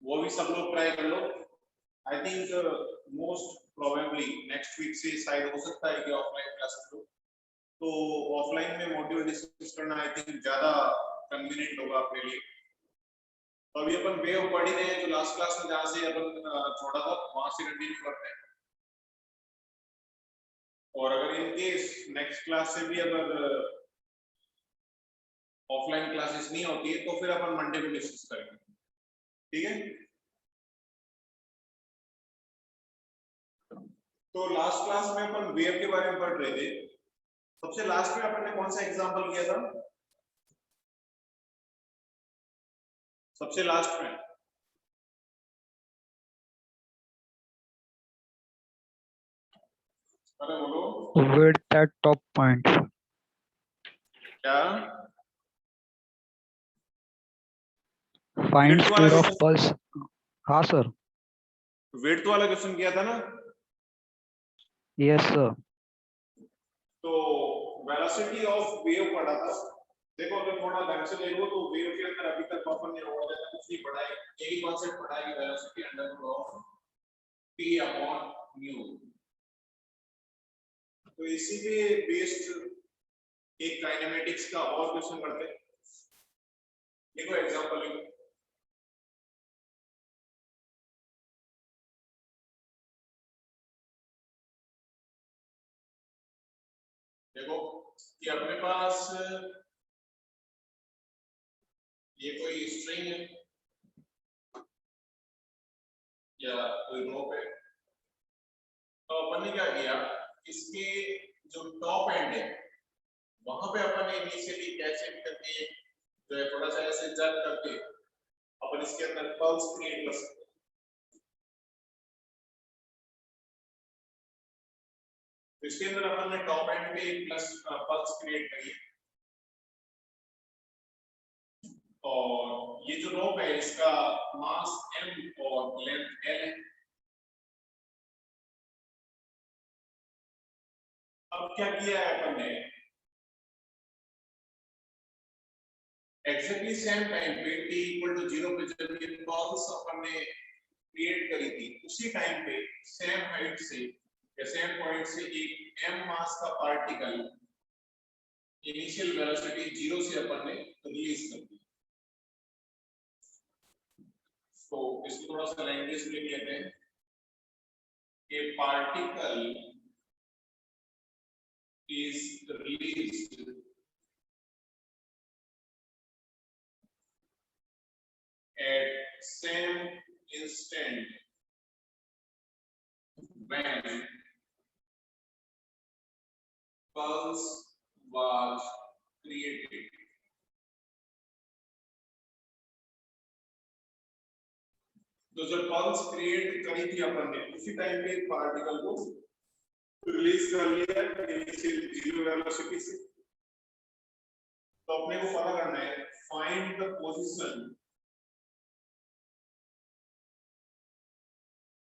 वो भी सब लोग ट्राई कर लो। I think most probably next week से शायद हो सकता है कि ऑफलाइन क्लासेस हो, तो ऑफलाइन में मॉड्यूल डिस्कस करना आई थिंक ज्यादा कन्वीनियंट होगा अपने लिए। तो अभी अपन वे ऑफ पढ़ ही रहे हैं, जो लास्ट क्लास में जहां से अपन छोड़ा था वहां से कंटिन्यू करते हैं। और अगर इन केस नेक्स्ट क्लास से भी अगर ऑफलाइन क्लासेस नहीं होती है तो फिर अपन मंडे को डिस्कस करेंगे, ठीक है। तो लास्ट क्लास में अपन वेव के बारे में पढ़ रहे थे। सबसे लास्ट में अपन ने कौन सा एग्जांपल किया था? सबसे लास्ट में अरे बोलो width at top point. क्या? Find Width वाला speed of क्वेश्चन, pulse. हाँ सर. विड्थ वाला क्वेश्चन किया था ना। Yes sir. तो वेलोसिटी ऑफ वेव पढ़ा था। देखो अगर थोड़ा ढंग से देखो तो वेव के अंदर अभी तक अपन ने और ज्यादा कुछ नहीं पढ़ा है, यही कॉन्सेप्ट पढ़ा है कि velocity under root of p upon mu. तो इसी पे बेस्ड एक काइनेमेटिक्स का और क्वेश्चन करते हैं। देखो एग्जांपल लिखो, देखो कि अपने पास ये कोई स्ट्रिंग है या कोई रोप है। तो अपन ने क्या किया, इसके जो टॉप एंड है वहां पे अपन ने इनिशियली कैसे करके जो है थोड़ा सा ऐसे जग करके अपन इसके अंदर पल्स क्रिएट कर सकते हैं। तो इसके अंदर अपन ने टॉप एंड पे एक प्लस पल्स क्रिएट करी है, और ये जो रोप है इसका मास m और लेंथ l है। अब क्या किया है अपन ने, एग्जैक्टली सेम टाइम पे t इक्वल टू 0 पे जब ये पल्स अपन ने क्रिएट करी थी उसी टाइम पे सेम हाइट से या सेम पॉइंट से एक m मास का पार्टिकल इनिशियल वेलोसिटी 0 से अपन ने रिलीज कर दी। तो इसको थोड़ा सा लैंग्वेज में कहते हैं कि particle is released at same instant when pulse was created। तो जब पल्स क्रिएट करी थी अपन ने उसी टाइम पे एक पार्टिकल को रिलीज कर लिया इनिशियल 0 वेलोसिटी से। तो अपने को पता करना है find the position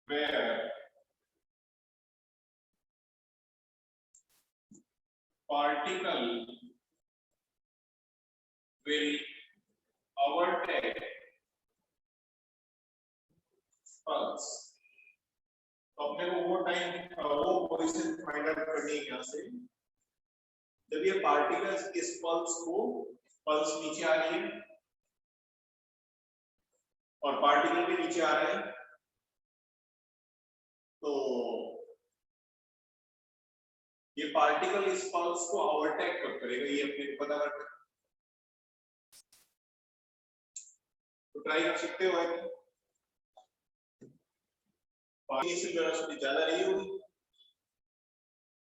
where particle will overtake pulse। तो अपने को वो टाइम वो पोजीशन फाइंड आउट करनी है यहाँ से जब ये पार्टिकल्स इस पल्स को, पल्स नीचे आ रही है और पार्टिकल भी नीचे आ रहे हैं, तो ये पार्टिकल इस पल्स को ओवरटेक कब करेगा ये अपने को पता करना है। तो ट्राई कर सकते हो इनिशियल वेलोसिटी ज्यादा रही होगी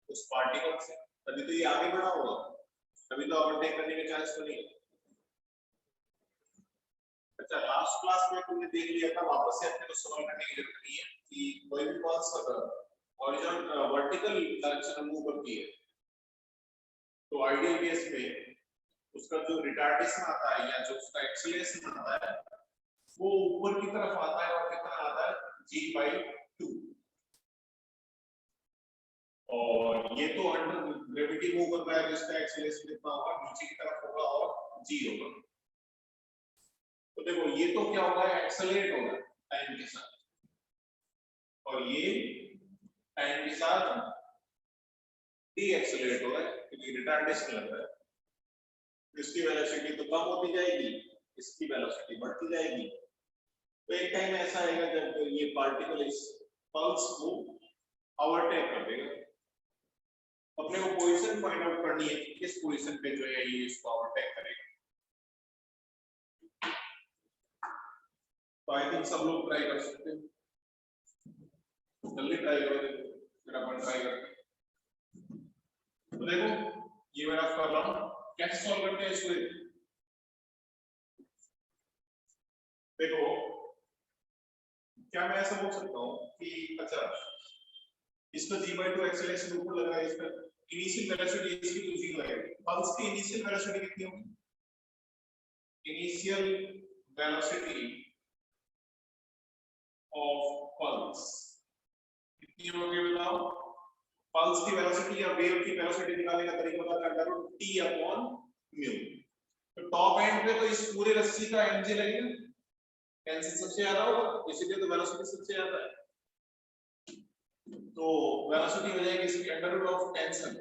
उस पार्टिकल से, तभी तो ये आगे बढ़ा होगा, तभी तो ओवरटेक करने के चांस तो नहीं। अच्छा लास्ट क्लास में तुमने देख लिया था, वापस से अपने को सॉल्व करने की जरूरत नहीं है कि कोई भी पल्स अगर हॉरिजॉन्टल वर्टिकल डायरेक्शन में मूव करती है तो आइडियल केस में उसका जो रिटार्डेशन आता है या जो उसका एक्सीलरेशन आता है वो ऊपर की तरफ आता है और कितना आता है g/2, और ये तो अंडर ग्रेविटी मूव कर रहा है, इसका एक्सीलरेशन कितना होगा नीचे की तरफ होगा और g होगा। तो देखो ये तो क्या होगा, एक्सेलरेट होगा टाइम के साथ, और ये टाइम के साथ डी एक्सेलरेट होगा क्योंकि रिटार्डेशन लग रहा है। इसकी वेलोसिटी तो कम होती जाएगी, इसकी वेलोसिटी बढ़ती जाएगी। तो एक टाइम ऐसा आएगा जब ये पार्टिकल इस पल्स को ओवरटेक कर देगा। अपने को पोजीशन फाइंड आउट करनी है कि किस पोजीशन पे जो है ये इसको ओवरटेक करेगा। तो आई थिंक सब लोग ट्राई कर सकते हैं, जल्दी ट्राई करो, फिर अपन ट्राई करते हैं। तो देखो ये मैं आपको कर रहा हूं, कैसे सॉल्व करते हैं इसको। देखो क्या मैं ऐसा बोल सकता हूं कि अच्छा इसका g/2 एक्सेलरेशन ऊपर लगा है, इसका इनिशियल वेलोसिटी इसकी तो 0 है, पल्स की इनिशियल वेलोसिटी कितनी होगी, इनिशियल वेलोसिटी ऑफ पल्स कितनी होगी बताओ। पल्स की वेलोसिटी या वेव की वेलोसिटी निकालने का तरीका बता रहा हूं, t/μ। तो टॉप एंड पे तो इस पूरे रस्सी का mg लगेगा, टेंशन सबसे ज्यादा होगा, इसीलिए तो वेलोसिटी सबसे ज्यादा है। तो वेलोसिटी हो जाएगी इसकी under root of tension,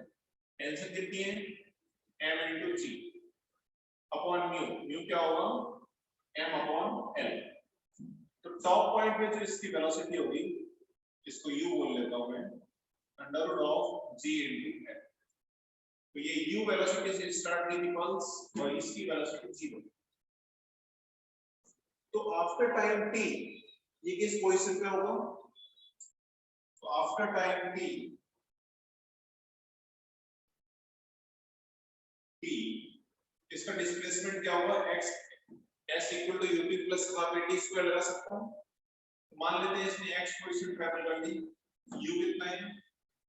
tension कितनी है m into g upon mu, mu क्या होगा m अपॉन l। तो टॉप पॉइंट पे जो इसकी वेलोसिटी होगी, इसको u बोल लेता हूं मैं, under root of g into l। तो ये u वेलोसिटी से स्टार्ट हुई थी पल्स और इसकी वेलोसिटी 0। तो आफ्टर टाइम t ये किस पोजीशन पे होगा, तो आफ्टर टाइम t इसका डिस्प्लेसमेंट क्या होगा, x s equal to ut plus t square लगा सकता हूं। तो मान लेते हैं इसने x पोजीशन ट्रैवल कर दी, u कितना है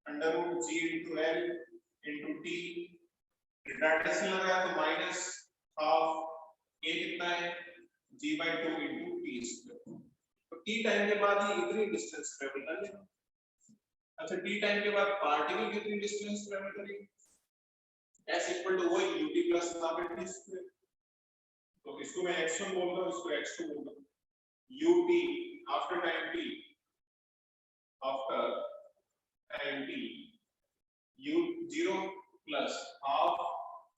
under root g into l into t, retardation लगाया तो माइनस हाफ a कितना है g/2 into t स्क्वायर। तो t टाइम के बाद ये इतनी डिस्टेंस ट्रैवल कर लेगा। अच्छा t टाइम के बाद पार्टिकल कितनी डिस्टेंस ट्रैवल करेगी, s इक्वल टू वही ut प्लस t स्क्वायर। तो इसको मैं x1 बोल रहा हूं, इसको x2 बोल रहा हूं। ut after time t, after time t u0 plus half,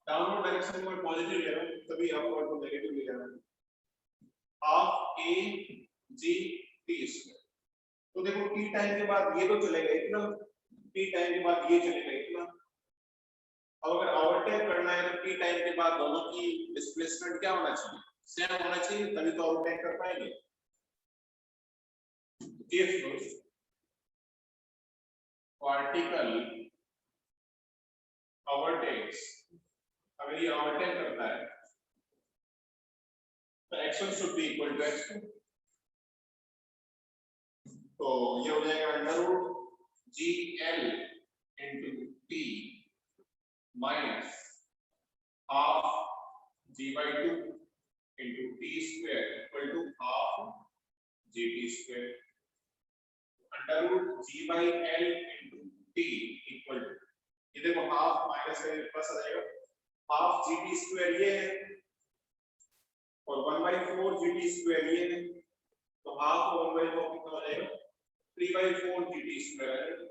downward direction में पॉजिटिव ले रहा हूं तभी अपवर्ड को नेगेटिव ले रहा हूं, half a g t square. तो देखो t टाइम के बाद ये तो चलेगा इतना, t टाइम के बाद ये चलेगा इतना। अब अगर ओवरटेक करना है तो t टाइम के बाद दोनों की डिस्प्लेसमेंट क्या होना चाहिए, सेम होना चाहिए, तभी तो ओवरटेक कर पाएंगे। इफ पार्टिकल ओवरटेक्स, अगर ये ओवरटेक करता है तो x1 should be equal to x2। तो ये हो जाएगा under root gl into t minus half g/2 into t square equal to half gt square. Under root g/l into t equal to, ये देखो हाफ माइनस का plus आ जाएगा, half gt square ये है और 1/4 gt स्क्वायर ये है, तो हाफ 1/4 कितना हो जाएगा 3/4 gt स्क्वायर।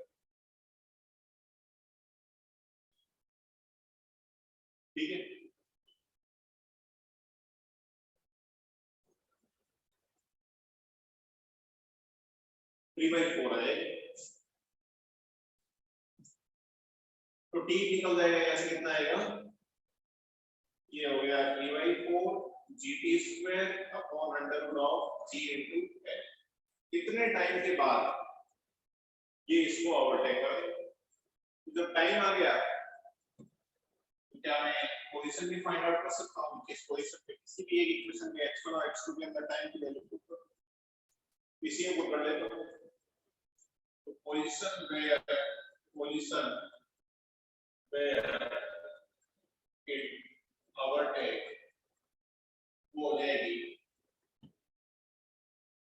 ठीक है, थ्री बाई फोर आ जाएगा। तो t निकल जाएगा, यहाँ से कितना आएगा, ये हो गया 3/4 gt square upon under root of g into l। कितने टाइम के बाद ये इसको ओवरटेक कर देगा। तो जब टाइम आ गया तो क्या मैं पोजीशन भी फाइंड आउट कर सकता हूं, किस पोजीशन पे किसी भी एक इक्वेशन में x1 और x2 के अंदर टाइम की वैल्यू पुट करो, इसी को कर लेता हूं। तो पोजीशन वेयर इट ओवरटेक वो हो जाएगी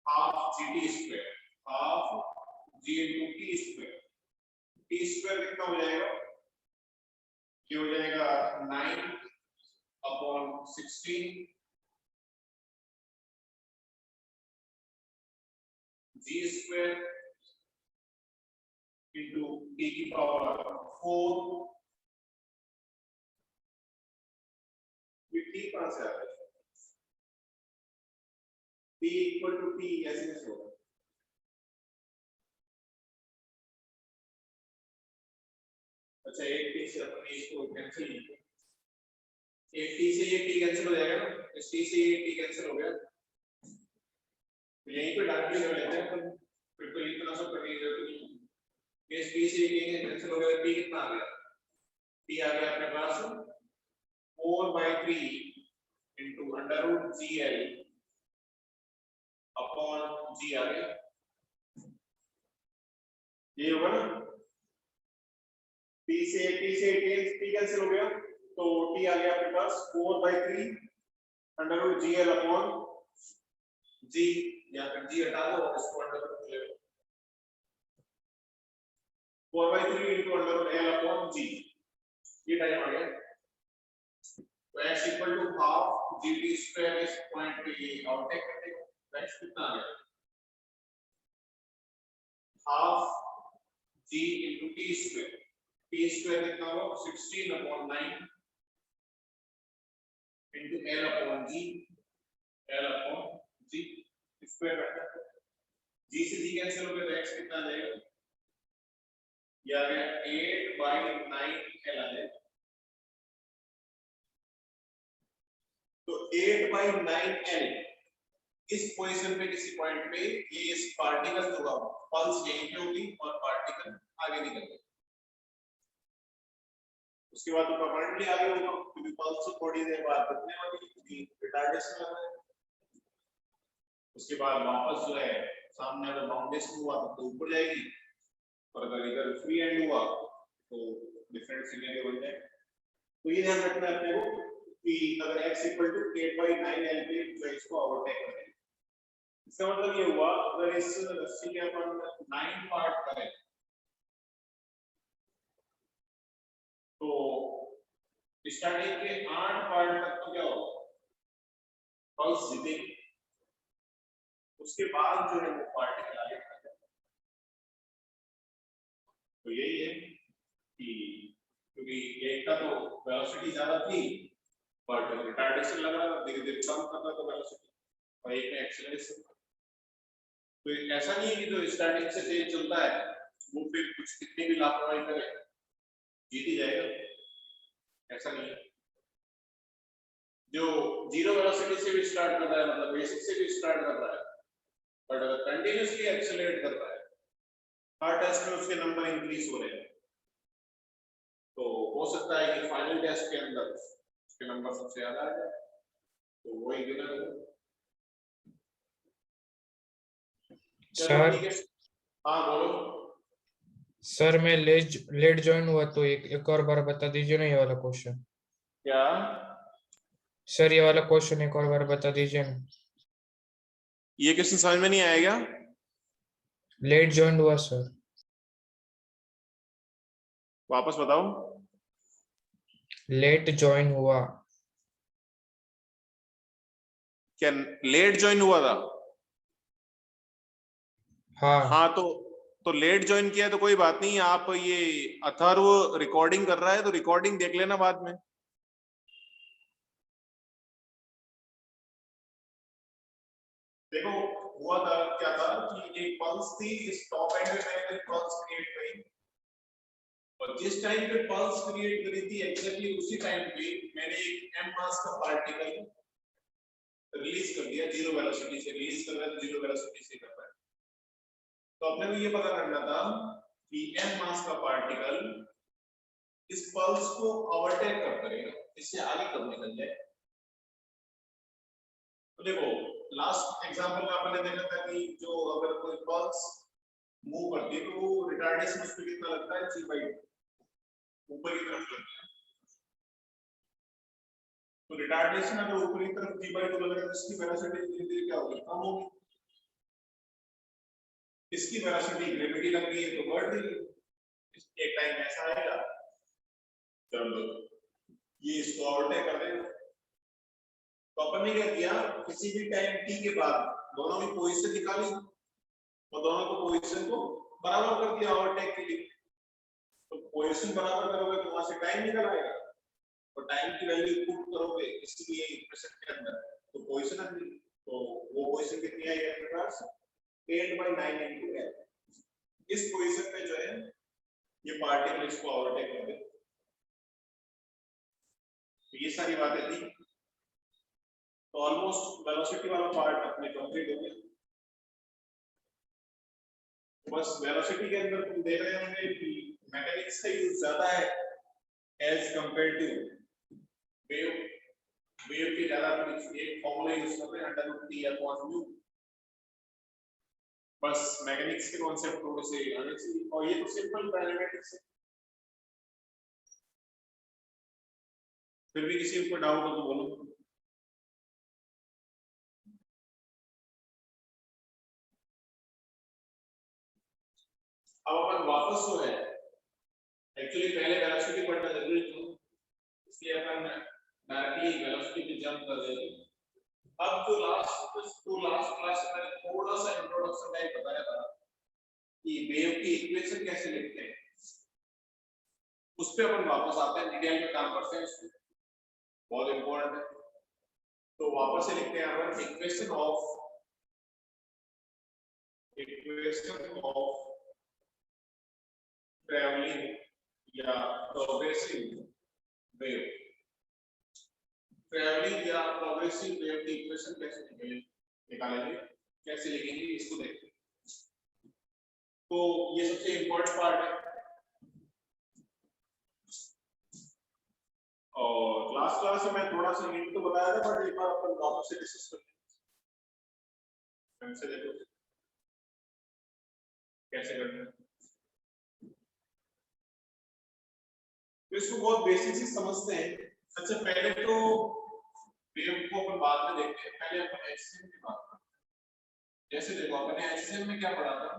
half gt square, half g into t square. t square कितना हो जाएगा, ये हो जाएगा 9 अपॉन 16 जी स्क्वायर इंटू टी की पावर 4, ये टी कहां से आ रहा है? टी इक्वल टू टी ऐसे कैसे होगा? अच्छा, एक टी से अपन इसको कैंसिल, एक टी से ये टी कैंसिल हो जाएगा ना, इस टी से ये टी कैंसिल हो गया, तो यहीं पे डायरेक्टली कर लेते हैं अपन, फिर तो इतना सब करने की जरूरत नहीं है। इस टी से ये कैंसिल हो गया, टी कितना आ गया? टी आ गया अपने पास 4/3 into under root g L upon g आ गया, ये होगा ना, टी से टी कैंसिल हो गया, तो टी आ गया अपने पास 4/3 under root g L upon g, या फिर जी हटा दो और इसको अंडर रूट ले लो, 4/3 into under root L upon g, ये टाइम आ गया। तो x equal to half g T square इस पॉइंट पे ये आउटटेक करते हैं, तो x कितना आ गया? Half g into T square, T square कितना होगा? 16/9 into L upon g, L upon g square बैठा, जी से जी कैंसिल हो गया, तो x कितना आ जाएगा? ये आ गया 8/9 एल आ जाएगा, तो 8/9 एल इस पोजीशन पे किसी पॉइंट पे ये इस पार्टिकल जुड़ा हुआ, पल्स यहीं पे होगी और पार्टिकल आगे निकल गया, उसके बाद तो परमानेंटली आगे होगा, क्योंकि पल्स थोड़ी देर बाद रुकने वाली क्योंकि रिटार्डेशन लग रहा है, उसके बाद वापस जो है सामने अगर बाउंडेशन हुआ तो ऊपर जाएगी, और अगर इधर फ्री एंड हुआ तो डिफरेंट सिनेरियो बन जाएगा। तो ये ध्यान रखना है अपने को कि अगर x इक्वल टू 8/9 एल पे जो इसको ओवरटेक करें, इसका मतलब ये हुआ अगर इस रस्सी के अपन 9 पार्ट करें तो स्टार्टिंग के 8 पार्ट तक तो क्या होगा? पल्स जीते, उसके बाद जो है वो पार्टिकल आगे बढ़ जाएगा। तो यही है कि क्योंकि एक का तो वेलोसिटी ज्यादा थी बट रिटार्डेशन लग रहा था, धीरे धीरे कम कर रहा था वेलोसिटी, और एक में एक्सेलरेशन। तो ऐसा नहीं है कि जो स्टार्टिंग से तेज चलता है वो फिर कुछ कितनी भी लापरवाही करे जीत ही जाएगा, ऐसा नहीं है। जो जीरो वेलोसिटी से भी स्टार्ट कर रहा है, मतलब बेसिक से भी स्टार्ट कर रहा है, बट अगर कंटिन्यूअसली एक्सेलरेट कर रहा है, हर टेस्ट में उसके नंबर इंक्रीज हो रहे हैं, तो हो सकता है कि फाइनल टेस्ट के अंदर उसके नंबर सबसे ज्यादा आ जाए, तो वही विनर होगा। सर हाँ बोलो। सर मैं लेट ज्वाइन हुआ, तो एक और बार बता दीजिए ना ये वाला क्वेश्चन। क्या सर ये वाला क्वेश्चन एक और बार बता दीजिए ना। ये क्वेश्चन समझ में नहीं आएगा? लेट ज्वाइन हुआ सर। वापस बताओ। लेट ज्वाइन हुआ। क्या लेट ज्वाइन हुआ था? हाँ तो लेट ज्वाइन किया तो कोई बात नहीं, आप ये अथर्व रिकॉर्डिंग कर रहा है तो रिकॉर्डिंग देख लेना बाद में। देखो हुआ था क्या था कि एक पल्स थी, इस टॉप एंड पे मैंने पल्स क्रिएट करी, और जिस टाइम पे पल्स क्रिएट करी थी एग्जैक्टली उसी टाइम पे मैंने एक m मास का पार्टिकल रिलीज कर दिया, जीरो वेलोसिटी से रिलीज कर रहा है, जीरो वेलोसिटी से कर रहा है। तो अपने को ये पता करना था कि m मास का पार्टिकल इस पल्स को ओवरटेक कब करेगा, इससे आगे कब निकल जाए। तो देखो लास्ट एग्जांपल में आपने देखा था कि जो अगर कोई पल्स मूव करती है तो वो रिटार्डेशन उस पे कितना लगता है, g/2 ऊपर की तरफ लगता है। तो रिटार्डेशन अगर ऊपर की तरफ g/2 लग रहा है तो इसकी वेलोसिटी धीरे धीरे क्या होगी, कम होगी। इसकी वेलोसिटी ग्रेविटी लग रही है तो बढ़ रही है, एक टाइम ऐसा आएगा जब ये इसको ओवरटेक कर देगा। तो अपन ने क्या किया, किसी भी टाइम t के बाद दोनों की पोजीशन निकाली, और दोनों को पोजीशन को बराबर कर दिया ओवरटेक के लिए। तो पोजीशन बराबर करोगे तो वहां से टाइम निकल आएगा, और टाइम की वैल्यू पुट करोगे इसलिए इक्वेशन के अंदर तो पोजीशन आ गई। तो वो पोजीशन कितनी आई है अपने पास 8/9 into L। इस पोजीशन पे जो है ये पार्टिकल इसको ओवरटेक कर दे। तो ये सारी बातें थी। तो ऑलमोस्ट वेलोसिटी वाला पार्ट अपने कंप्लीट हो गया। बस वेलोसिटी के अंदर तुम देख रहे होंगे कि मैकेनिक्स का यूज ज्यादा है as compare to wave. Wave की ज्यादा एक फॉर्मूला यूज कर रहे हैं √T या cos μ। बस मैकेनिक्स के कॉन्सेप्ट थोड़े से आने चाहिए, और ये तो सिंपल काइनेमेटिक्स है। फिर भी किसी को डाउट हो तो बोलो। अब अपन वापस जो है एक्चुअली पहले वेलोसिटी पढ़ना जरूरी था, इसलिए अपन डायरेक्टली वेलोसिटी पे जंप कर देते हैं। अब जो लास्ट क्लास में थोड़ा सा इंट्रोडक्शन टाइप बताया था कि वेव की इक्वेशन कैसे लिखते हैं, उस पे अपन वापस आते हैं, डिटेल में काम करते हैं इसमें, बहुत इंपॉर्टेंट है। तो वापस से लिखते हैं अपन इक्वेशन ऑफ ट्रैवलिंग या प्रोग्रेसिव वेव। ट्रैवलिंग या प्रोग्रेसिव वेव की इक्वेशन कैसे निकालेंगे, कैसे लिखेंगे, इसको देखते हैं। तो ये सबसे इंपॉर्टेंट पार्ट है, और लास्ट क्लास में मैं थोड़ा सा हिंट तो बताया था, बट एक बार अपन वापस से डिस्कस करते हैं। हमसे देखो कैसे करना है। तो इसको बहुत बेसिक से समझते हैं। सबसे पहले तो वेव को अपन बाद में देखते हैं, पहले अपन HCM की बात करते हैं। जैसे देखो अपन ने HCM में क्या पढ़ा था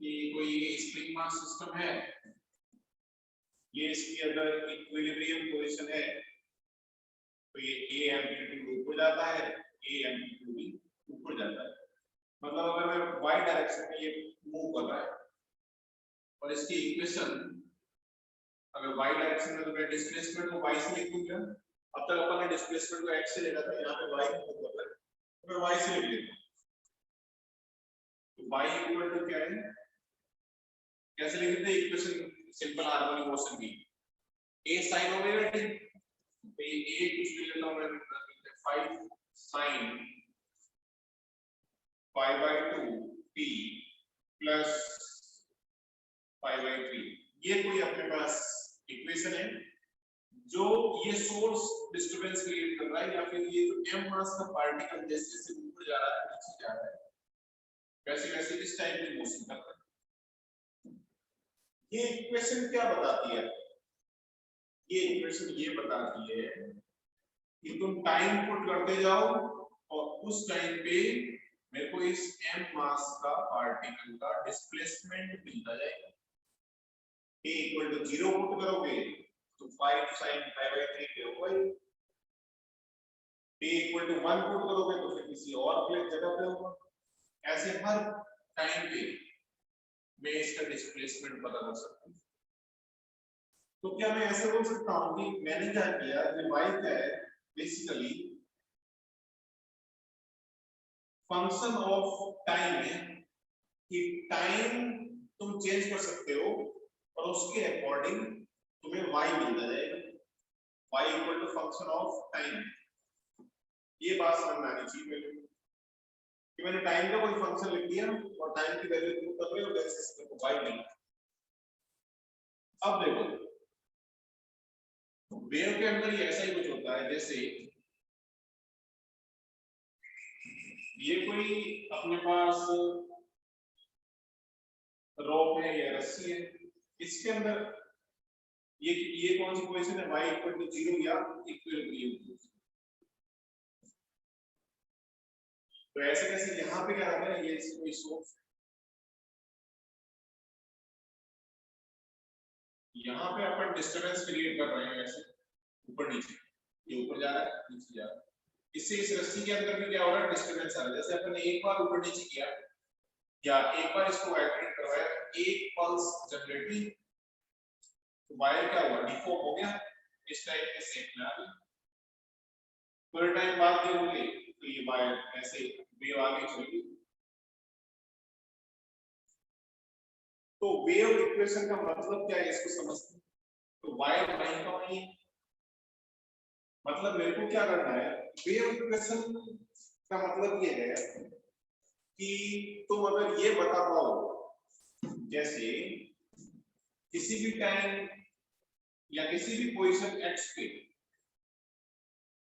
कि कोई स्प्रिंग मास सिस्टम है, ये इसकी अगर इक्विलिब्रियम पोजीशन है तो ये A एम्पलीट्यूड ऊपर जाता है, A एम्पलीट्यूड भी ऊपर जाता है। मतलब अगर मैं y डायरेक्शन में ये मूव कर रहा है और इसकी इक्वेशन अगर y डायरेक्शन में, तो मैं डिस्प्लेसमेंट को y से लिखूंगा। अब तक अपन ने डिस्प्लेसमेंट को x से लिखा था, यहाँ पे y को मूव कर रहा है तो मैं y से लिख लेता हूँ। तो y इक्वल टू क्या है, कैसे लिखते हैं इक्वेशन, सिंपल हार्मोनिक मोशन की a sin ओमेगा t। तो ये a कुछ भी लेता हूं मैं, 5 sin π/2 t प्लस π/3। ये कोई अपने पास इक्वेशन है जो ये सोर्स डिस्टरबेंस क्रिएट कर रहा है, या फिर ये जो m मास का पार्टिकल जैसे जैसे ऊपर जा रहा है नीचे जा रहा है वैसे वैसे इस टाइप की मोशन कर रहा है। ये इक्वेशन क्या बताती है, ये इक्वेशन ये बताती है कि तुम टाइम पुट करते जाओ और उस टाइम पे मेरे को इस m मास का पार्टिकल का डिस्प्लेसमेंट मिलता जाएगा। a इक्वल टू 0 पुट करोगे तो 5 sin π/3 पे होगा, a इक्वल टू 1 पुट करोगे तो फिर किसी और प्लेस जगह पे होगा। ऐसे हर टाइम पे मैं इसका डिस्प्लेसमेंट पता कर सकता हूं। तो क्या मैं ऐसे बोल सकता हूं कि मैंने क्या किया, ये y क्या है, बेसिकली फंक्शन ऑफ टाइम है कि टाइम तुम चेंज कर सकते हो और उसके अकॉर्डिंग तुम्हें y मिलता जाएगा। y equal to function of time, ये बात समझ में आनी चाहिए पहले कि मैंने टाइम का कोई फंक्शन लिख दिया और टाइम की वैल्यू पुट कर रहे हो, जैसे इसको y मिला। अब देखो वेव के अंदर ये ऐसा ही कुछ होता है, जैसे ये कोई अपने पास रोप है या रस्सी है, इसके अंदर ये कौन सी पोजीशन है, y इक्वल टू 0 या इक्विलिब्रियम। तो ऐसे कैसे यहाँ पे क्या रखा है, ये कोई सोर्स, यहाँ पे अपन डिस्टरबेंस क्रिएट कर रहे हैं, ऐसे ऊपर नीचे, ये ऊपर जा रहा है नीचे जा रहा है। इससे इस रस्सी के अंदर भी क्या हो रहा है, डिस्टरबेंस आ रहा है। जैसे अपन ने एक बार ऊपर नीचे किया या एक बार इसको वाइब्रेट करवाया, एक पल्स जनरेट, तो वायर क्या हुआ, डिफॉर्म हो गया, इस टाइप के शेप में आ गया। थोड़े टाइम बाद ये होंगे तो ये वायर ऐसे वेव आगे चलेगी। तो वेव इक्वेशन का मतलब क्या है इसको समझते हैं। तो वायर वहीं का वहीं, मतलब मेरे को क्या करना है, वेव इक्वेशन का मतलब ये है कि तुम अगर ये बता पाओ, जैसे किसी भी टाइम या किसी भी पोजीशन x पे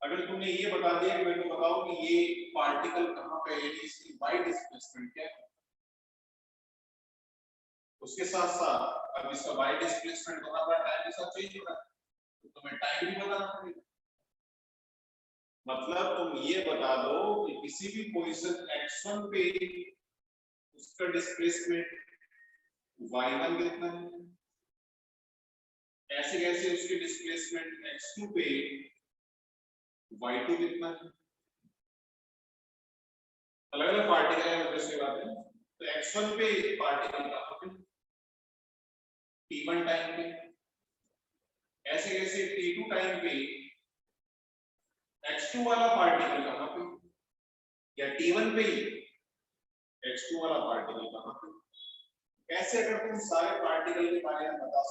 अगर तुमने ये बता दिया कि मेरे को बताओ कि ये पार्टिकल कहां पे है, इसकी y डिस्प्लेसमेंट क्या है, उसके साथ साथ अब इसका y डिस्प्लेसमेंट कहां पर टाइम के साथ चेंज हो रहा है, तो तुम्हें टाइम भी बताना पड़ेगा। मतलब तुम ये बता दो कि किसी भी पोजीशन x1 पे उसका डिस्प्लेसमेंट y1 कितना है, ऐसे कैसे उसके डिस्प्लेसमेंट x2 पे y2 कितना है। अलग अलग पार्टिकल है मतलब से बात है। तो x1 पे पार्टिकल कहां पे, t1 टाइम पे, ऐसे कैसे t2 टाइम पे x2 वाला पार्टिकल कहां पे, या t1 पे ही x2 वाला पार्टिकल कहां पे। ऐसे अगर तुम सारे पार्टिकल के बारे में बता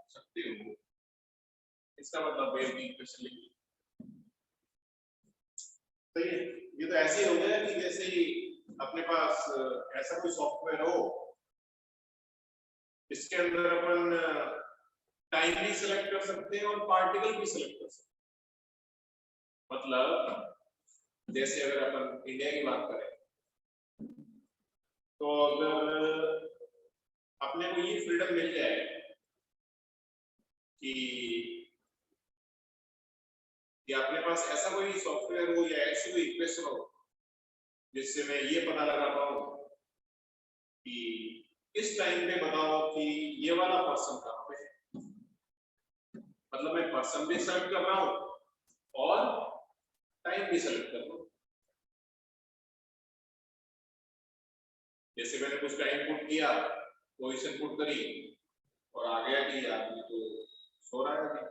सकते हो, इसका मतलब वेव की इक्वेशन लिखी। सही है। ये तो ऐसे ही हो गया कि जैसे ही अपने पास ऐसा कोई सॉफ्टवेयर हो, इसके अंदर अपन टाइम भी सिलेक्ट कर सकते हैं और पार्टिकल भी सिलेक्ट कर सकते हैं। मतलब जैसे अगर अपन इंडिया की बात करें, तो अगर अपने को ये फ्रीडम मिल जाए कि अपने पास ऐसा कोई सॉफ्टवेयर हो या ऐसी कोई इक्वेशन हो जिससे मैं ये पता लगा पाऊं कि इस टाइम पे बताओ कि ये वाला पर्सन कहां पे है, मतलब मैं पर्सन भी सेलेक्ट कर रहा हूं और टाइम भी सेलेक्ट कर रहा हूं। जैसे मैंने कुछ टाइम पुट किया, पोजीशन पुट करी और आ गया कि आदमी तो सो रहा है।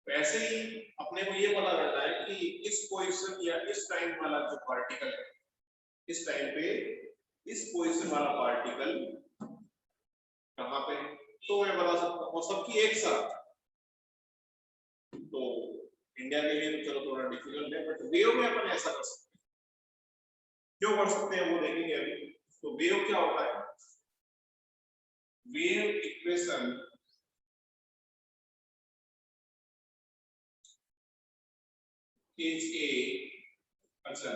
वैसे ही अपने को ये पता करना है कि इस पोजीशन या इस टाइम वाला जो पार्टिकल है, इस टाइम पे इस पोजीशन वाला पार्टिकल कहां पे, तो मैं बता सकता हूं सबकी एक साथ। तो इंडिया के लिए तो चलो थोड़ा डिफिकल्ट है, बट वेव में अपन ऐसा कर सकते हैं। क्यों कर सकते हैं वो देखेंगे अभी। तो वेव क्या होता है, वेव इक्वेशन इज ए, अच्छा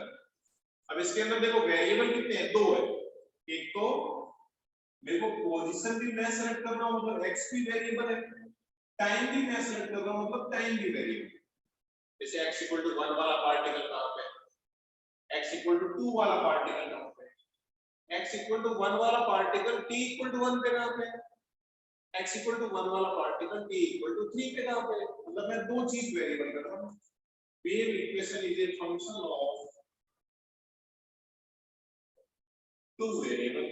अब इसके अंदर देखो वेरिएबल कितने हैं, दो है। एक तो मेरे को पोजीशन भी मैं सेलेक्ट कर रहा हूं मतलब x भी वेरिएबल है, टाइम भी मैं सेलेक्ट कर रहा हूं मतलब टाइम भी वेरिएबल। जैसे x इक्वल टू 1 वाला पार्टिकल कहां पे है, x इक्वल टू 2 वाला पार्टिकल कहां पे है, x इक्वल टू 1 वाला पार्टिकल t इक्वल टू 1 पे कहां पे है, x इक्वल टू 1 वाला पार्टिकल t इक्वल टू 3 पे कहां पे है। मतलब मैं दो चीज वेरिएबल कर रहा हूं। Wave equation is a function of two variable,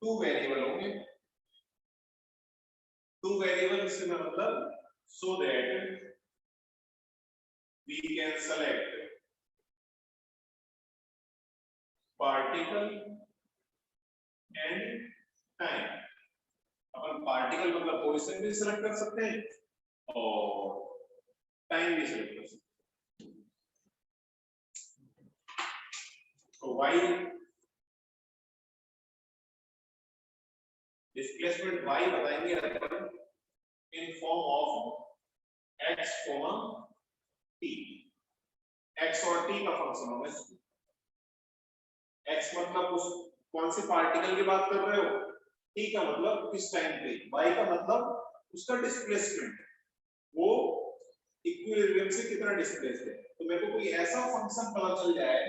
two variable होंगे, टू वेरिएबल से मतलब so that we can select particle and time। Upon particle मतलब पोजीशन भी सिलेक्ट कर सकते हैं और टाइम भी सिलेक्ट कर सकते हैं। तो y डिस्प्लेसमेंट y बताएंगे अपन in form of x, t। x और t का फंक्शन होगा। x मतलब उस कौन से पार्टिकल की बात कर रहे हो, t का मतलब किस टाइम पे, y का मतलब उसका डिस्प्लेसमेंट, वो इक्विलिब्रियम से कितना डिस्प्लेस है। तो मेरे को कोई ऐसा फंक्शन पता चल जाए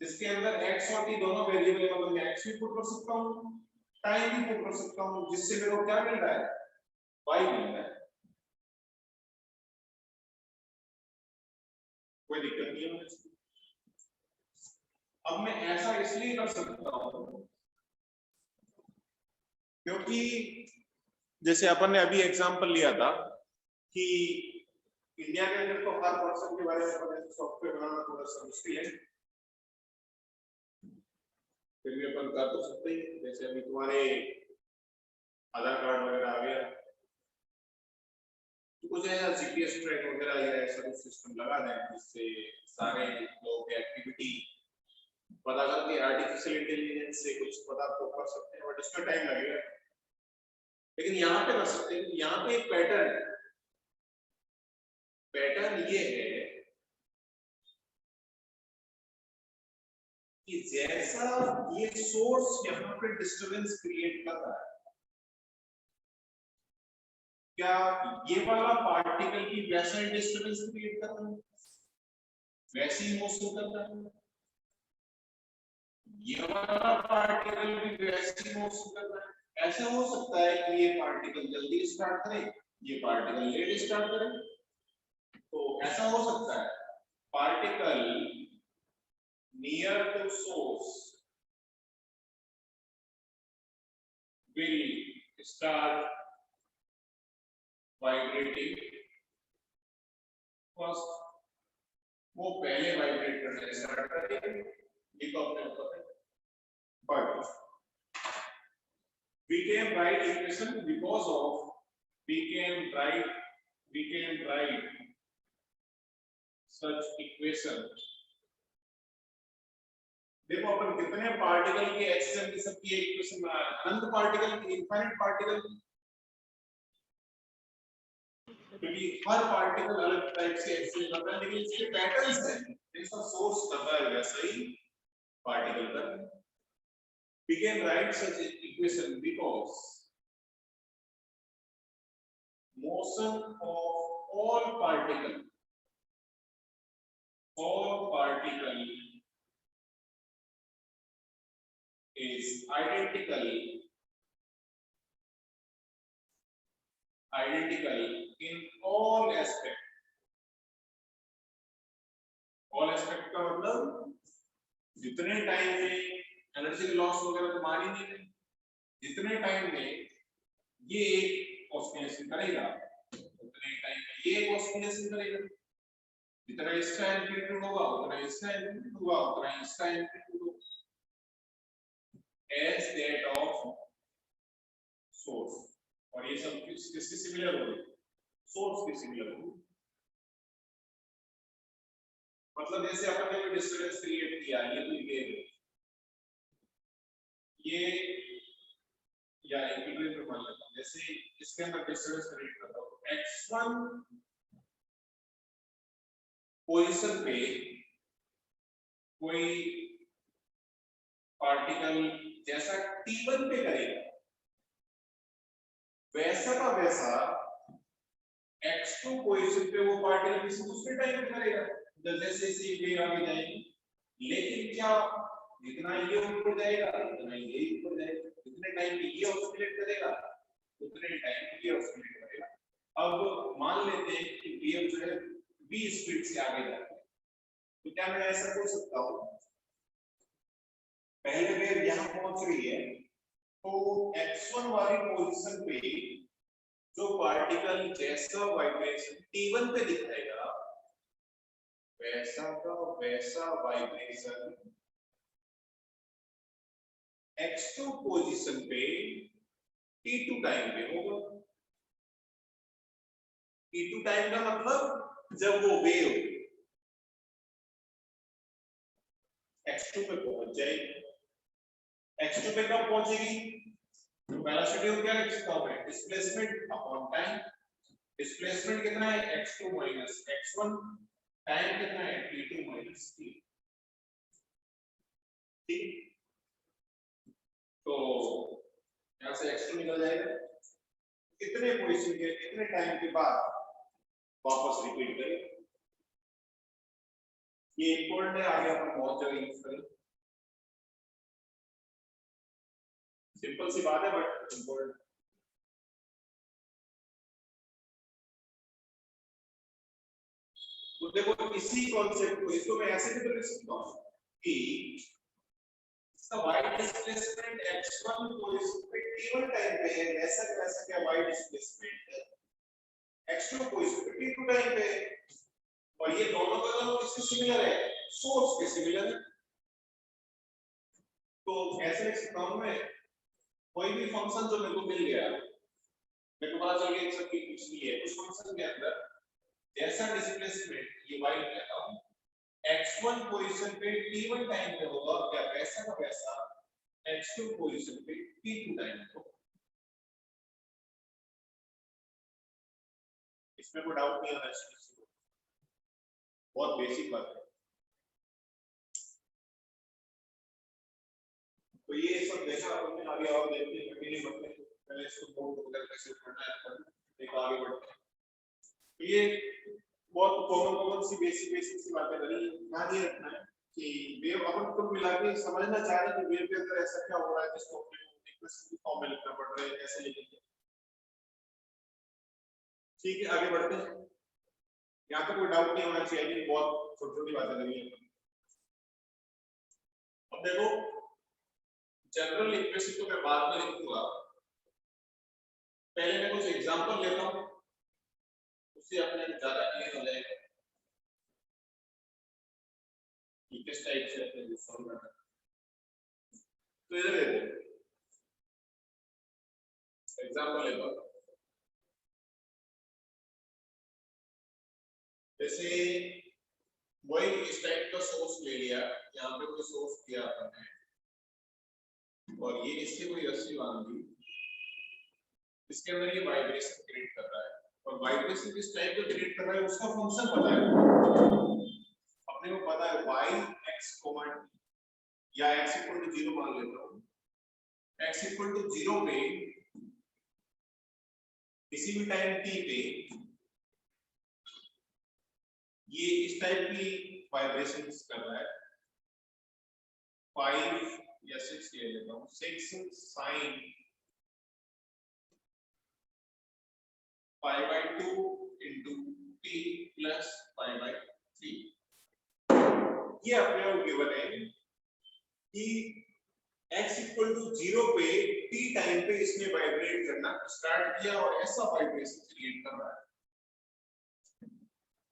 जिसके अंदर x और t दोनों वेरिएबल है, मतलब मैं x भी पुट कर सकता हूं टाइम भी पुट कर सकता हूं, जिससे मेरे को क्या मिल रहा है, y मिल रहा है। कोई दिक्कत नहीं है इसमें। अब मैं ऐसा इसलिए कर सकता हूं क्योंकि जैसे अपन ने अभी एग्जांपल लिया था कि इंडिया के अंदर तो हर पर्सन के बारे में अपन सॉफ्टवेयर बनाना थोड़ा सा मुश्किल है, फिर भी अपन कर तो सकते ही। जैसे अभी तुम्हारे आधार कार्ड वगैरह आ गया तो कुछ ऐसा जीपीएस ट्रैक वगैरह या ऐसा कुछ सिस्टम लगा दें जिससे सारे लोगों की एक्टिविटी पता करके आर्टिफिशियल इंटेलिजेंस से कुछ पता तो कर सकते हैं, बट उसमें टाइम लगेगा। लेकिन यहाँ पे कर सकते हैं, यहाँ पे एक पैटर्न ये है कि जैसा ये सोर्स यहाँ पे डिस्टरबेंस क्रिएट कर रहा है, क्या ये वाला पार्टिकल भी वैसा ही डिस्टरबेंस क्रिएट कर रहा है, वैसी ही मोशन कर रहा है? ये वाला पार्टिकल भी वैसी मोशन कर रहा है? ऐसा हो सकता है कि ये पार्टिकल जल्दी स्टार्ट करे, ये पार्टिकल लेट स्टार्ट करे। तो ऐसा हो सकता है particle near to source will start vibrating first, वो पहले वाइब्रेट करने स्टार्ट करेंगे, ये तो अपने ऊपर है। but we can write equation because of we can write such equation। देखो अपन कितने पार्टिकल के एक्सटेंशन की इक्वेशन बना रहे हैं, अनंत पार्टिकल की, इनफाइनाइट पार्टिकल की, क्योंकि हर पार्टिकल अलग टाइप से एक्सटेंड कर रहा है, लेकिन इसके पैटर्न्स हैं, जैसा सोर्स कर रहा है वैसा ही पार्टिकल कर रहा है। We can write such equation because motion of all particle is identical in all aspect। all aspect का मतलब जितने टाइम में एनर्जी लॉस वगैरह तो मान ही नहीं रहे, जितने टाइम में ये एक ऑस्किलेशन करेगा उतने टाइम में ये एक ऑस्किलेशन करेगा, जितना इसका एम्पलीट्यूड होगा उतना इसका एम्पलीट्यूड होगा, उतना इसका एम्पलीट्यूड होगा, as that of source। और ये सब किसके सिमिलर होगी? सोर्स के सिमिलर होगी। मतलब जैसे अपन ने कोई डिस्टरबेंस क्रिएट किया, ये तो ये या इक्विलिब्रियम में मान लेता हूं, जैसे इसके अंदर डिस्टरबेंस क्रिएट करता हूं, x1 पोजीशन पे कोई पार्टिकल जैसा t1 पे करेगा वैसा का वैसा x2 पोजीशन पे वो पार्टिकल किसी दूसरे टाइम पे करेगा, जैसे जैसे ये आगे जाएगी। लेकिन क्या जितना ये ऊपर जाएगा उतना ये ऊपर जाएगा, जितने टाइम में ये ऑस्किलेट करेगा उतने टाइम में ये ऑस्किलेट करेगा। अब मान लेते हैं कि वेव जो है v स्पीड से आगे जाती है, तो क्या मैं ऐसा बोल सकता हूं पहले वेव यहां पहुंच रही है तो x1 वाली पोजीशन पे जो पार्टिकल जैसा वाइब्रेशन t1 पे दिखाएगा वैसा का वैसा वाइब्रेशन x2 पोजीशन पे t2 टाइम पे होगा। t2 टाइम का मतलब जब वो वेव x2 पे पहुंच जाएगी। x2 पे कब पहुंचेगी? वेलोसिटी को क्या लिख सकता हूं मैं? Displacement upon time. डिस्प्लेसमेंट कितना है? x2 माइनस x1, टाइम कितना है? t2 minus t। ठीक, तो यहां से x2 निकल जाएगा, कितने पोजीशन के कितने टाइम के बाद वापस रिपीट करें। ये इंपॉर्टेंट है, आगे अपन बहुत जगह यूज करें। सिंपल सी बात है बट इंपॉर्टेंट। तो देखो इसी कॉन्सेप्ट को इसको मैं ऐसे भी तो लिख सकता हूं कि इसका y डिस्प्लेसमेंट x1 को इस पे t1 टाइम पे है, ऐसा कैसा क्या y डिस्प्लेसमेंट x2 को इस पे t2 टाइम पे है, और ये दोनों का दोनों किसके सिमिलर है, सोर्स के सिमिलर है। तो ऐसे लिख सकता हूं मैं कोई भी फंक्शन जो मेरे को मिल गया, मेरे को पता चल गया कि सबकी कुछ नहीं है, उस फंक्शन के अंदर जैसा डिस्प्लेसमेंट ये y लेता हूं x1 पोजीशन पे t1 टाइम पे होगा, क्या वैसा का वैसा x2 पोजीशन पे t2 टाइम पे होगा। इसमें कोई डाउट नहीं होना चाहिए, बहुत बेसिक बात है। तो ये सब देखा आपने, आगे और देखते हैं, कंटिन्यू करते हैं। पहले इसको नोट वगैरह कैसे करना है, एक आगे बढ़ते हैं। तो ये बहुत कॉमन सी बेसिक सी बातें करी, ध्यान ये रखना है कि वेव अपन कुल मिला के समझना चाह रहे हैं कि वेव के अंदर ऐसा क्या हो रहा है जिसको अपने को इक्वेशन की फॉर्म में लिखना पड़ रहा है, कैसे लिखेंगे। ठीक है, आगे बढ़ते हैं। यहाँ पे कोई डाउट नहीं होना चाहिए कि बहुत छोटी छोटी बातें करी है। अब देखो जनरल इक्वेशन तो मैं बाद में लिखूंगा, पहले मैं कुछ एग्जांपल लेता हूं, उससे अपने ज्यादा क्लियर हो जाएगा कि किस टाइप से अपने सॉल्व करना है। तो इधर देखो एग्जांपल लेता हूं, जैसे वही इस टाइप का सोर्स ले लिया, यहाँ पे कोई सोर्स दिया आपने और ये इससे कोई रस्सी बांध दी, इसके अंदर ये वाइब्रेशन क्रिएट कर रहा है, और वाइब्रेशन किस टाइप का क्रिएट कर रहा है उसका फंक्शन पता है, अपने को पता है y x या x = 0 मान लेता हूं, x = 0 पे किसी भी टाइम t पे ये इस टाइप की वाइब्रेशन कर रहा है, 5 या 6 ले लेता हूं, 6 sin π/2 into t plus π/3। ये अपने को गिवन है कि x = 0 पे t टाइम पे इसने वाइब्रेट करना स्टार्ट किया और ऐसा वाइब्रेशन क्रिएट कर रहा है,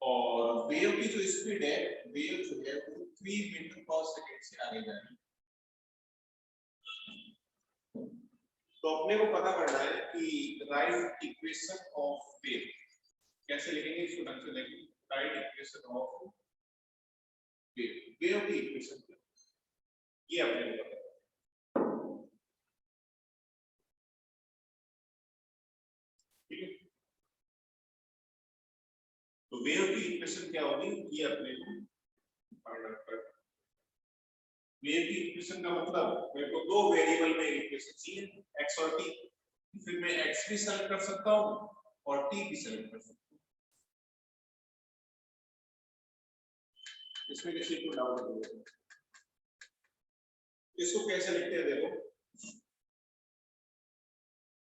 और वेव की जो स्पीड है, वेव जो है वो 3 मीटर/सेकंड से आगे जा रही है। तो अपने को पता करना है कि राइट इक्वेशन ऑफ वेव कैसे लिखेंगे, इसको ढंग से देखेंगे। Right equation of wave, wave की इक्वेशन ये अपने को पता है। ठीक है, तो वेव की इक्वेशन क्या होगी ये अपने को फाइंड आउट करना। वेव की इक्वेशन का मतलब मेरे को दो वेरिएबल में इक्वेशन चाहिए, x और t, फिर मैं x भी सेलेक्ट कर सकता हूं और t भी सेलेक्ट कर सकता हूं। इसमें किसी को डाउट नहीं है, इसको कैसे लिखते हैं देखो,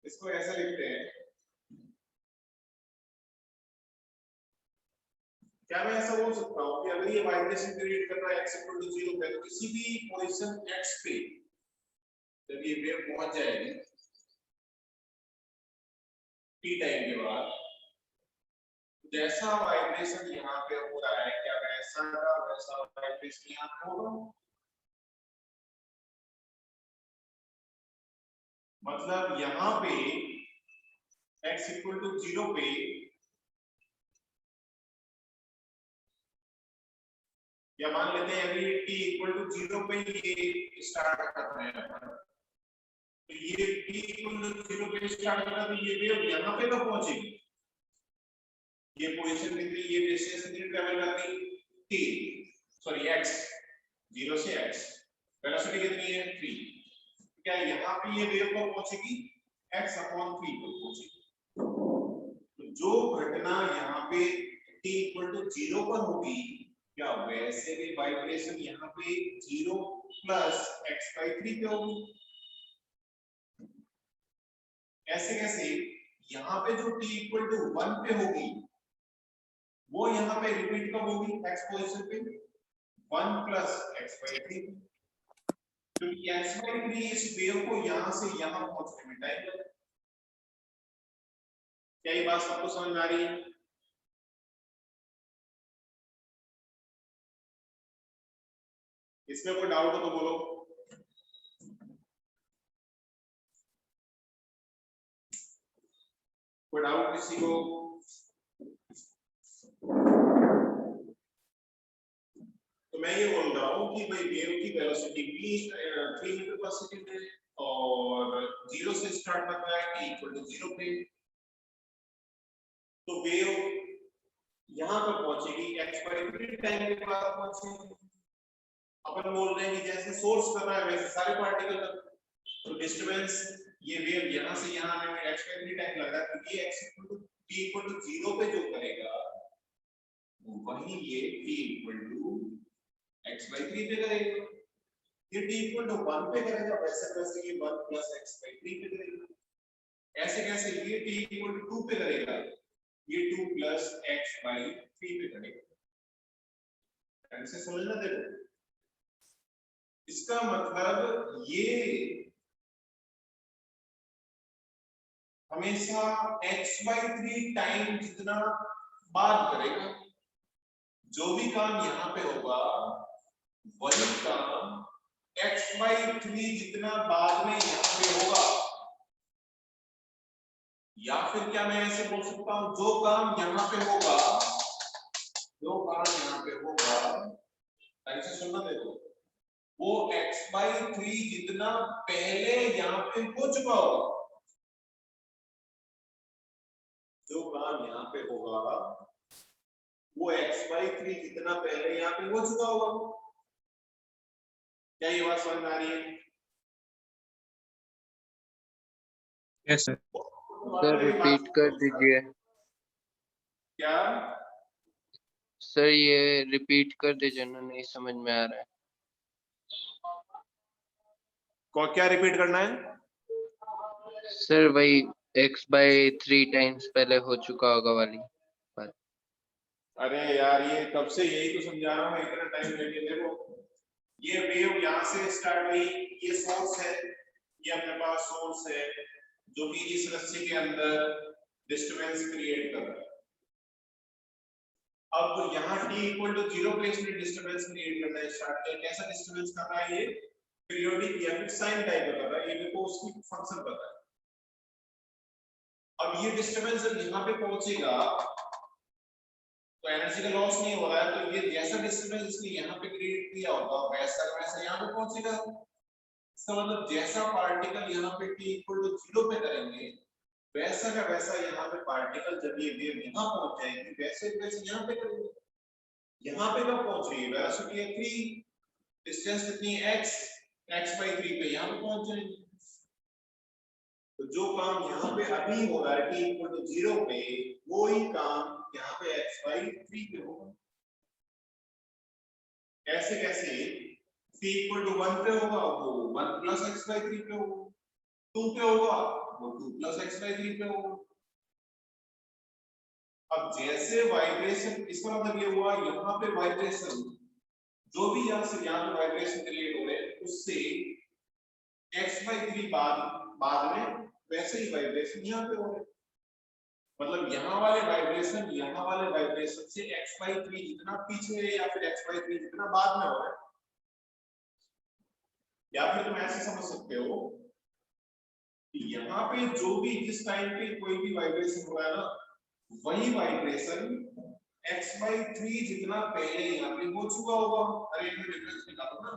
इसको ऐसे लिखते हैं, क्या मैं ऐसा बोल सकता हूं कि अगर ये वाइब्रेशन क्रिएट कर रहा है x = 0 पे, तो किसी भी पोजीशन x पे जब ये वेव पहुंच जाएगी t टाइम के बाद, जैसा वाइब्रेशन यहाँ पे हो रहा है क्या वैसा का वैसा वाइब्रेशन यहाँ पे होगा। मतलब यहाँ पे x = 0 पे या मान लेते हैं अभी t = 0 पे ये स्टार्ट कर रहे हैं, तो ये t = 0 पे स्टार्ट कर रहा है, तो ये वेव यहाँ पे तो पहुंचेगी, ये पोजीशन कितनी, ये डिस्टेंस कितनी ट्रैवल कर रही t सॉरी x 0 से x, वेलोसिटी कितनी है 3, क्या यहाँ पे ये वेव पर पहुंचेगी x/3 पर पहुंचेगी। तो जो घटना यहाँ पे t = 0 पर होगी, क्या वैसे भी वाइब्रेशन यहाँ पे 0 + x/3 पे होगी। ऐसे कैसे, यहाँ पे जो t = 1 पे होगी वो यहाँ पे रिपीट कब होगी x पोजीशन पे 1 प्लस x/3, क्योंकि x/3 इस वेव को यहाँ से यहाँ पहुंचने में टाइम लगेगा। क्या ये बात सबको समझ में आ रही है? इसमें कोई डाउट हो तो बोलो। कोई डाउट किसी को? तो मैं ये बोल रहा हूँ कि भाई वेव की वेलोसिटी v 3 मीटर पर सेकंड है और 0 से स्टार्ट करता है t इक्वल टू 0 पे। तो वेव यहाँ पर पहुंचेगी x/3 टाइम के बाद पहुंचेगी। अपन बोल रहे हैं कि जैसे सोर्स कर रहा है वैसे सारे पार्टिकल कर, तो डिस्टरबेंस ये वेव यहाँ से यहाँ आने में x/3 टाइम लग रहा है, क्योंकि ये x equal to t equal to 0 पे जो करेगा वही ये t इक्वल टू x/3 पे करेगा। ये t इक्वल टू 1 पे करेगा, वैसे वैसे ये 1 प्लस x/3 पे करेगा। ऐसे कैसे ये t इक्वल टू 2 पे करेगा, ये 2 प्लस x/3 पे करेगा। ऐसे समझना देखो, इसका मतलब ये हमेशा x/3 टाइम जितना बाद करेगा। जो भी काम यहाँ पे होगा वही काम x/3 जितना बाद में यहाँ पे होगा। या फिर क्या मैं ऐसे बोल सकता हूँ, जो काम यहाँ पे होगा, जो काम यहाँ पे होगा, ऐसे सुनना देखो, वो x/3 जितना पहले यहाँ पे हो चुका होगा। जो काम यहाँ पे होगा वो x/3 जितना पहले यहाँ पे हो चुका होगा। क्या ये बात समझ में आ रही है? Yes sir. सर रिपीट कर दीजिए। क्या सर ये रिपीट कर दीजिए ना, नहीं समझ में आ रहा है। क्या रिपीट करना है? सर वही x/3 टाइम्स पहले हो चुका होगा वाली बात। अरे यार ये कब से यही तो समझा रहा हूँ मैं, इतना टाइम लेके। देखो ये वेव यहाँ से स्टार्ट हुई, ये सोर्स है, ये अपने पास सोर्स है जो कि इस रस्सी के अंदर डिस्टरबेंस क्रिएट कर रहा है। अब यहाँ t इक्वल टू 0 पे इसने डिस्टरबेंस क्रिएट करना स्टार्ट किया। कैसा डिस्टरबेंस कर रहा है ये? पीरियोडिक या फिर साइन टाइप का कर रहा है। ये देखो उसकी फंक्शन पता है। अब ये डिस्टरबेंस जब यहाँ पे पहुंचेगा तो एनर्जी का लॉस नहीं हो रहा है, तो ये जैसा डिस्टरबेंस इसने यहाँ पे क्रिएट किया होगा वैसा का वैसा यहाँ पे पहुंचेगा। इसका मतलब जैसा पार्टिकल यहाँ पे t इक्वल टू 0 पे करेंगे वैसा का वैसा यहाँ पे पार्टिकल जब ये वेव यहाँ पहुंच जाएगी वैसे वैसे यहाँ पे करेंगे। यहाँ पे कब पहुंच रही है? वेलोसिटी है 3, डिस्टेंस कितनी है x, x/3 पे यहाँ पे पहुंच जाएंगे। तो जो काम यहाँ पे अभी हो रहा है t इक्वल टू 0 पे, वो ही काम यहाँ पे x/3 पे होगा। कैसे कैसे? t इक्वल टू 1 पे होगा वो 1 प्लस x/3 पे होगा, 2 पे होगा वो 2 प्लस x/3 पे होगा। अब जैसे वाइब्रेशन, इसका मतलब ये हुआ यहाँ पे वाइब्रेशन, जो भी यहाँ से यहाँ पे वाइब्रेशन क्रिएट हो रहे हैं उससे x/3 बाद में वैसे ही वाइब्रेशन यहाँ पे हो रहे हैं। मतलब यहाँ वाले वाइब्रेशन से x/3 जितना पीछे है या फिर x/3 जितना बाद में हो रहा है। या फिर तुम ऐसे समझ सकते हो कि यहाँ पे जो भी जिस टाइम पे कोई भी वाइब्रेशन हो रहा है ना, वही वाइब्रेशन x/3 जितना पहले यहाँ पे हो चुका होगा। अरे इसमें डिफरेंस निकालो ना,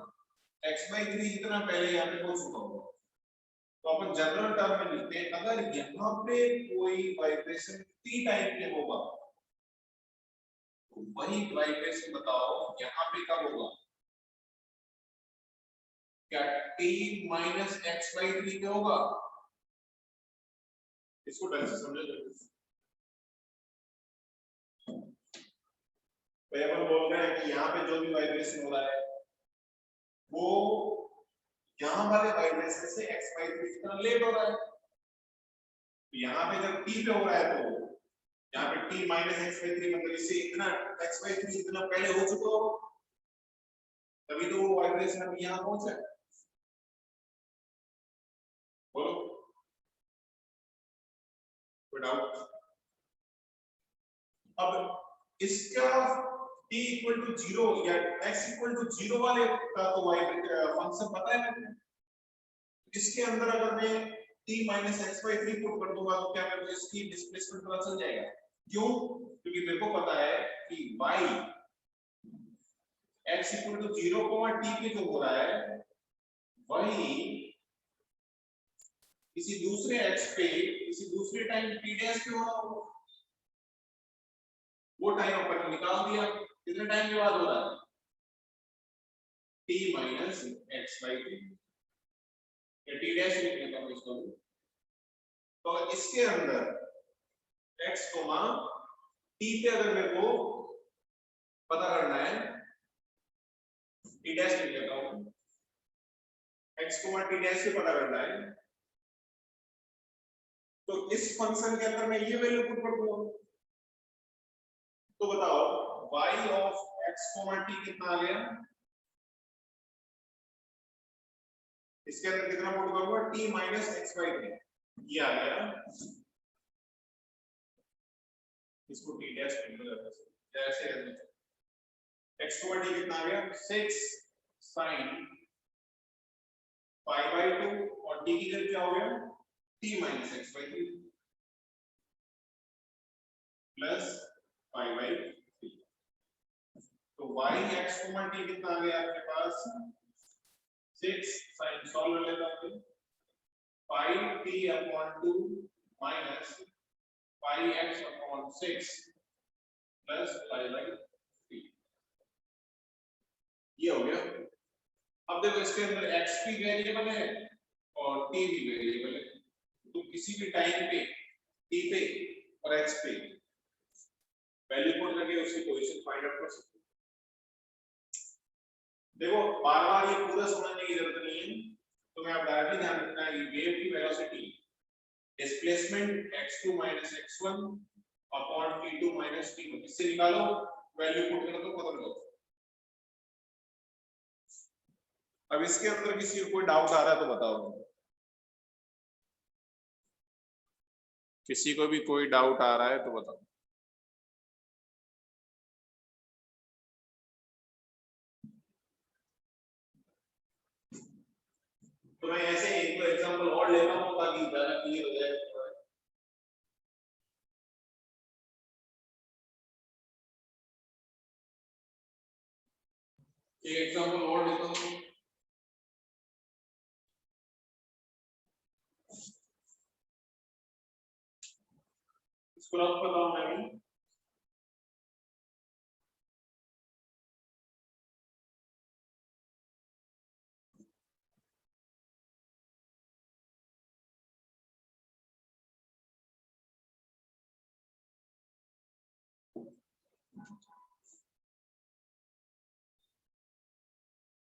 x/3 जितना पहले यहाँ पे हो चुका होगा। तो अपन जनरल टर्म में लिखते हैं, अगर यहाँ पे कोई वाइब्रेशन t टाइप के होगा तो वही वाइब्रेशन बताओ यहाँ पे कब होगा? क्या t माइनस x/3 पे होगा? इसको ढंग से समझो। तो अपन बोल रहे हैं कि यहाँ पे जो भी वाइब्रेशन हो रहा है वो यहाँ वाले वाइब्रेशन से x/3 जितना लेट हो रहा है। तो यहाँ पे जब t पे हो रहा है तो यहाँ पे t minus x by three मतलब इससे इतना एक्स बाई थ्री इतना पहले हो चुका हो, तभी तो वो वाइब्रेशन अभी यहाँ पहुंचा है। बोलो कोई डाउट? अब इसका t इक्वल टू जीरो या x इक्वल टू जीरो वाले का तो फंक्शन पता है ना। इसके अंदर अगर मैं t minus x by three put कर दूंगा तो क्या मेरे को इसकी डिस्प्लेसमेंट पता चल जाएगा? क्यों? क्योंकि मेरे को पता है कि y x equal to zero t पे जो हो रहा है वही किसी दूसरे x पे किसी दूसरे टाइम t डैश पे हो रहा होगा। वो टाइम अपन ने निकाल दिया, कितने टाइम के बाद हो रहा है? t minus x by three या t डैश लिख लेता हूं इसको। तो इसके अंदर x कोमा t पे अगर मेरे को पता करना है, t डैश लिख लेता हूं, x कोमा t डैश पे पता करना है, तो इस फंक्शन के अंदर मैं ये वैल्यू पुट कर दूंगा। तो बताओ y ऑफ x t कितना आ गया? इसके अंदर कितना पुट करूंगा? t minus x by three, ये आ गया। इसको t डैश जैसे x t कितना आ गया? 6 sin पाई बाई टू और t की जगह क्या हो गया? t minus x by three plus pi by three. तो y x t कितना आ गया आपके पास? 6 sin सॉल्व कर लेता हूं, पाई t upon 2 minus pi x upon 6 plus pi by 3, ये हो गया। अब देखो इसके अंदर x भी वेरिएबल है और t भी वेरिएबल है, तो किसी भी टाइम पे t पे और x पे वैल्यू पुट करके उसकी पोजीशन फाइंड आउट कर सकते हो। देखो बार बार ये पूरा समझने की जरूरत नहीं है, तो मैं अब डायरेक्टली ध्यान रखना है वेव की velocity displacement x2 x1 upon t2 t1 इससे निकालो, वैल्यू पुट कर दो, खत्म करो। अब इसके अंदर किसी को कोई डाउट आ रहा है तो बताओ, किसी को भी कोई डाउट आ रहा है तो बताओ। तो मैं ऐसे एक दो एग्जांपल और लेता हूं ताकि ज्यादा क्लियर हो जाए। एक एग्जांपल और लेता हूं, इसको रफ कर रहा हूं मैं भी।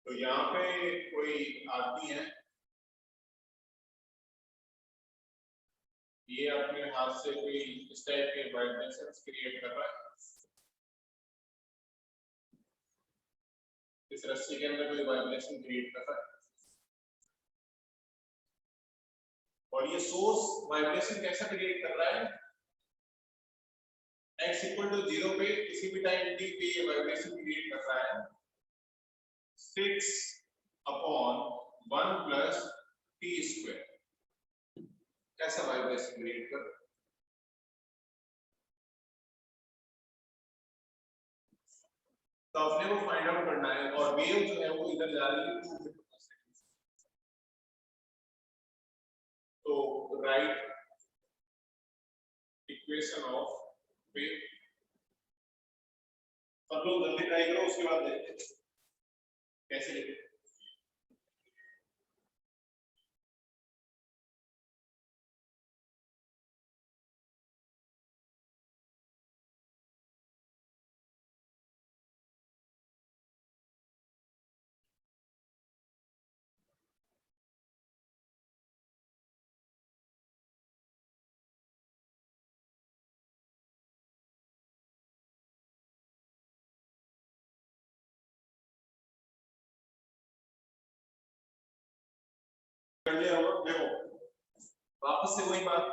तो यहाँ पे कोई आदमी है, ये अपने हाथ से कोई इस टाइप के वाइब्रेशंस क्रिएट कर रहा है। इस रस्सी के अंदर कोई वाइब्रेशन क्रिएट कर रहा है और ये सोर्स वाइब्रेशन कैसा क्रिएट कर रहा है? x इक्वल टू 0 पे किसी भी टाइम t पे ये वाइब्रेशन क्रिएट कर रहा है 6 अपॉन 1 प्लस t स्क्वायर। कैसा वाइब्रेशन क्रिएट कर रहा है? तो अपने को फाइंड आउट करना है और वेव जो है वो इधर जा रही है 2 मीटर पर सेकंड। तो राइट इक्वेशन ऑफ वेव, सब लोग जल्दी ट्राई करो, उसके बाद देखते हैं कैसे लिखते हैं। कर लिया होगा। देखो वापस से वही बात,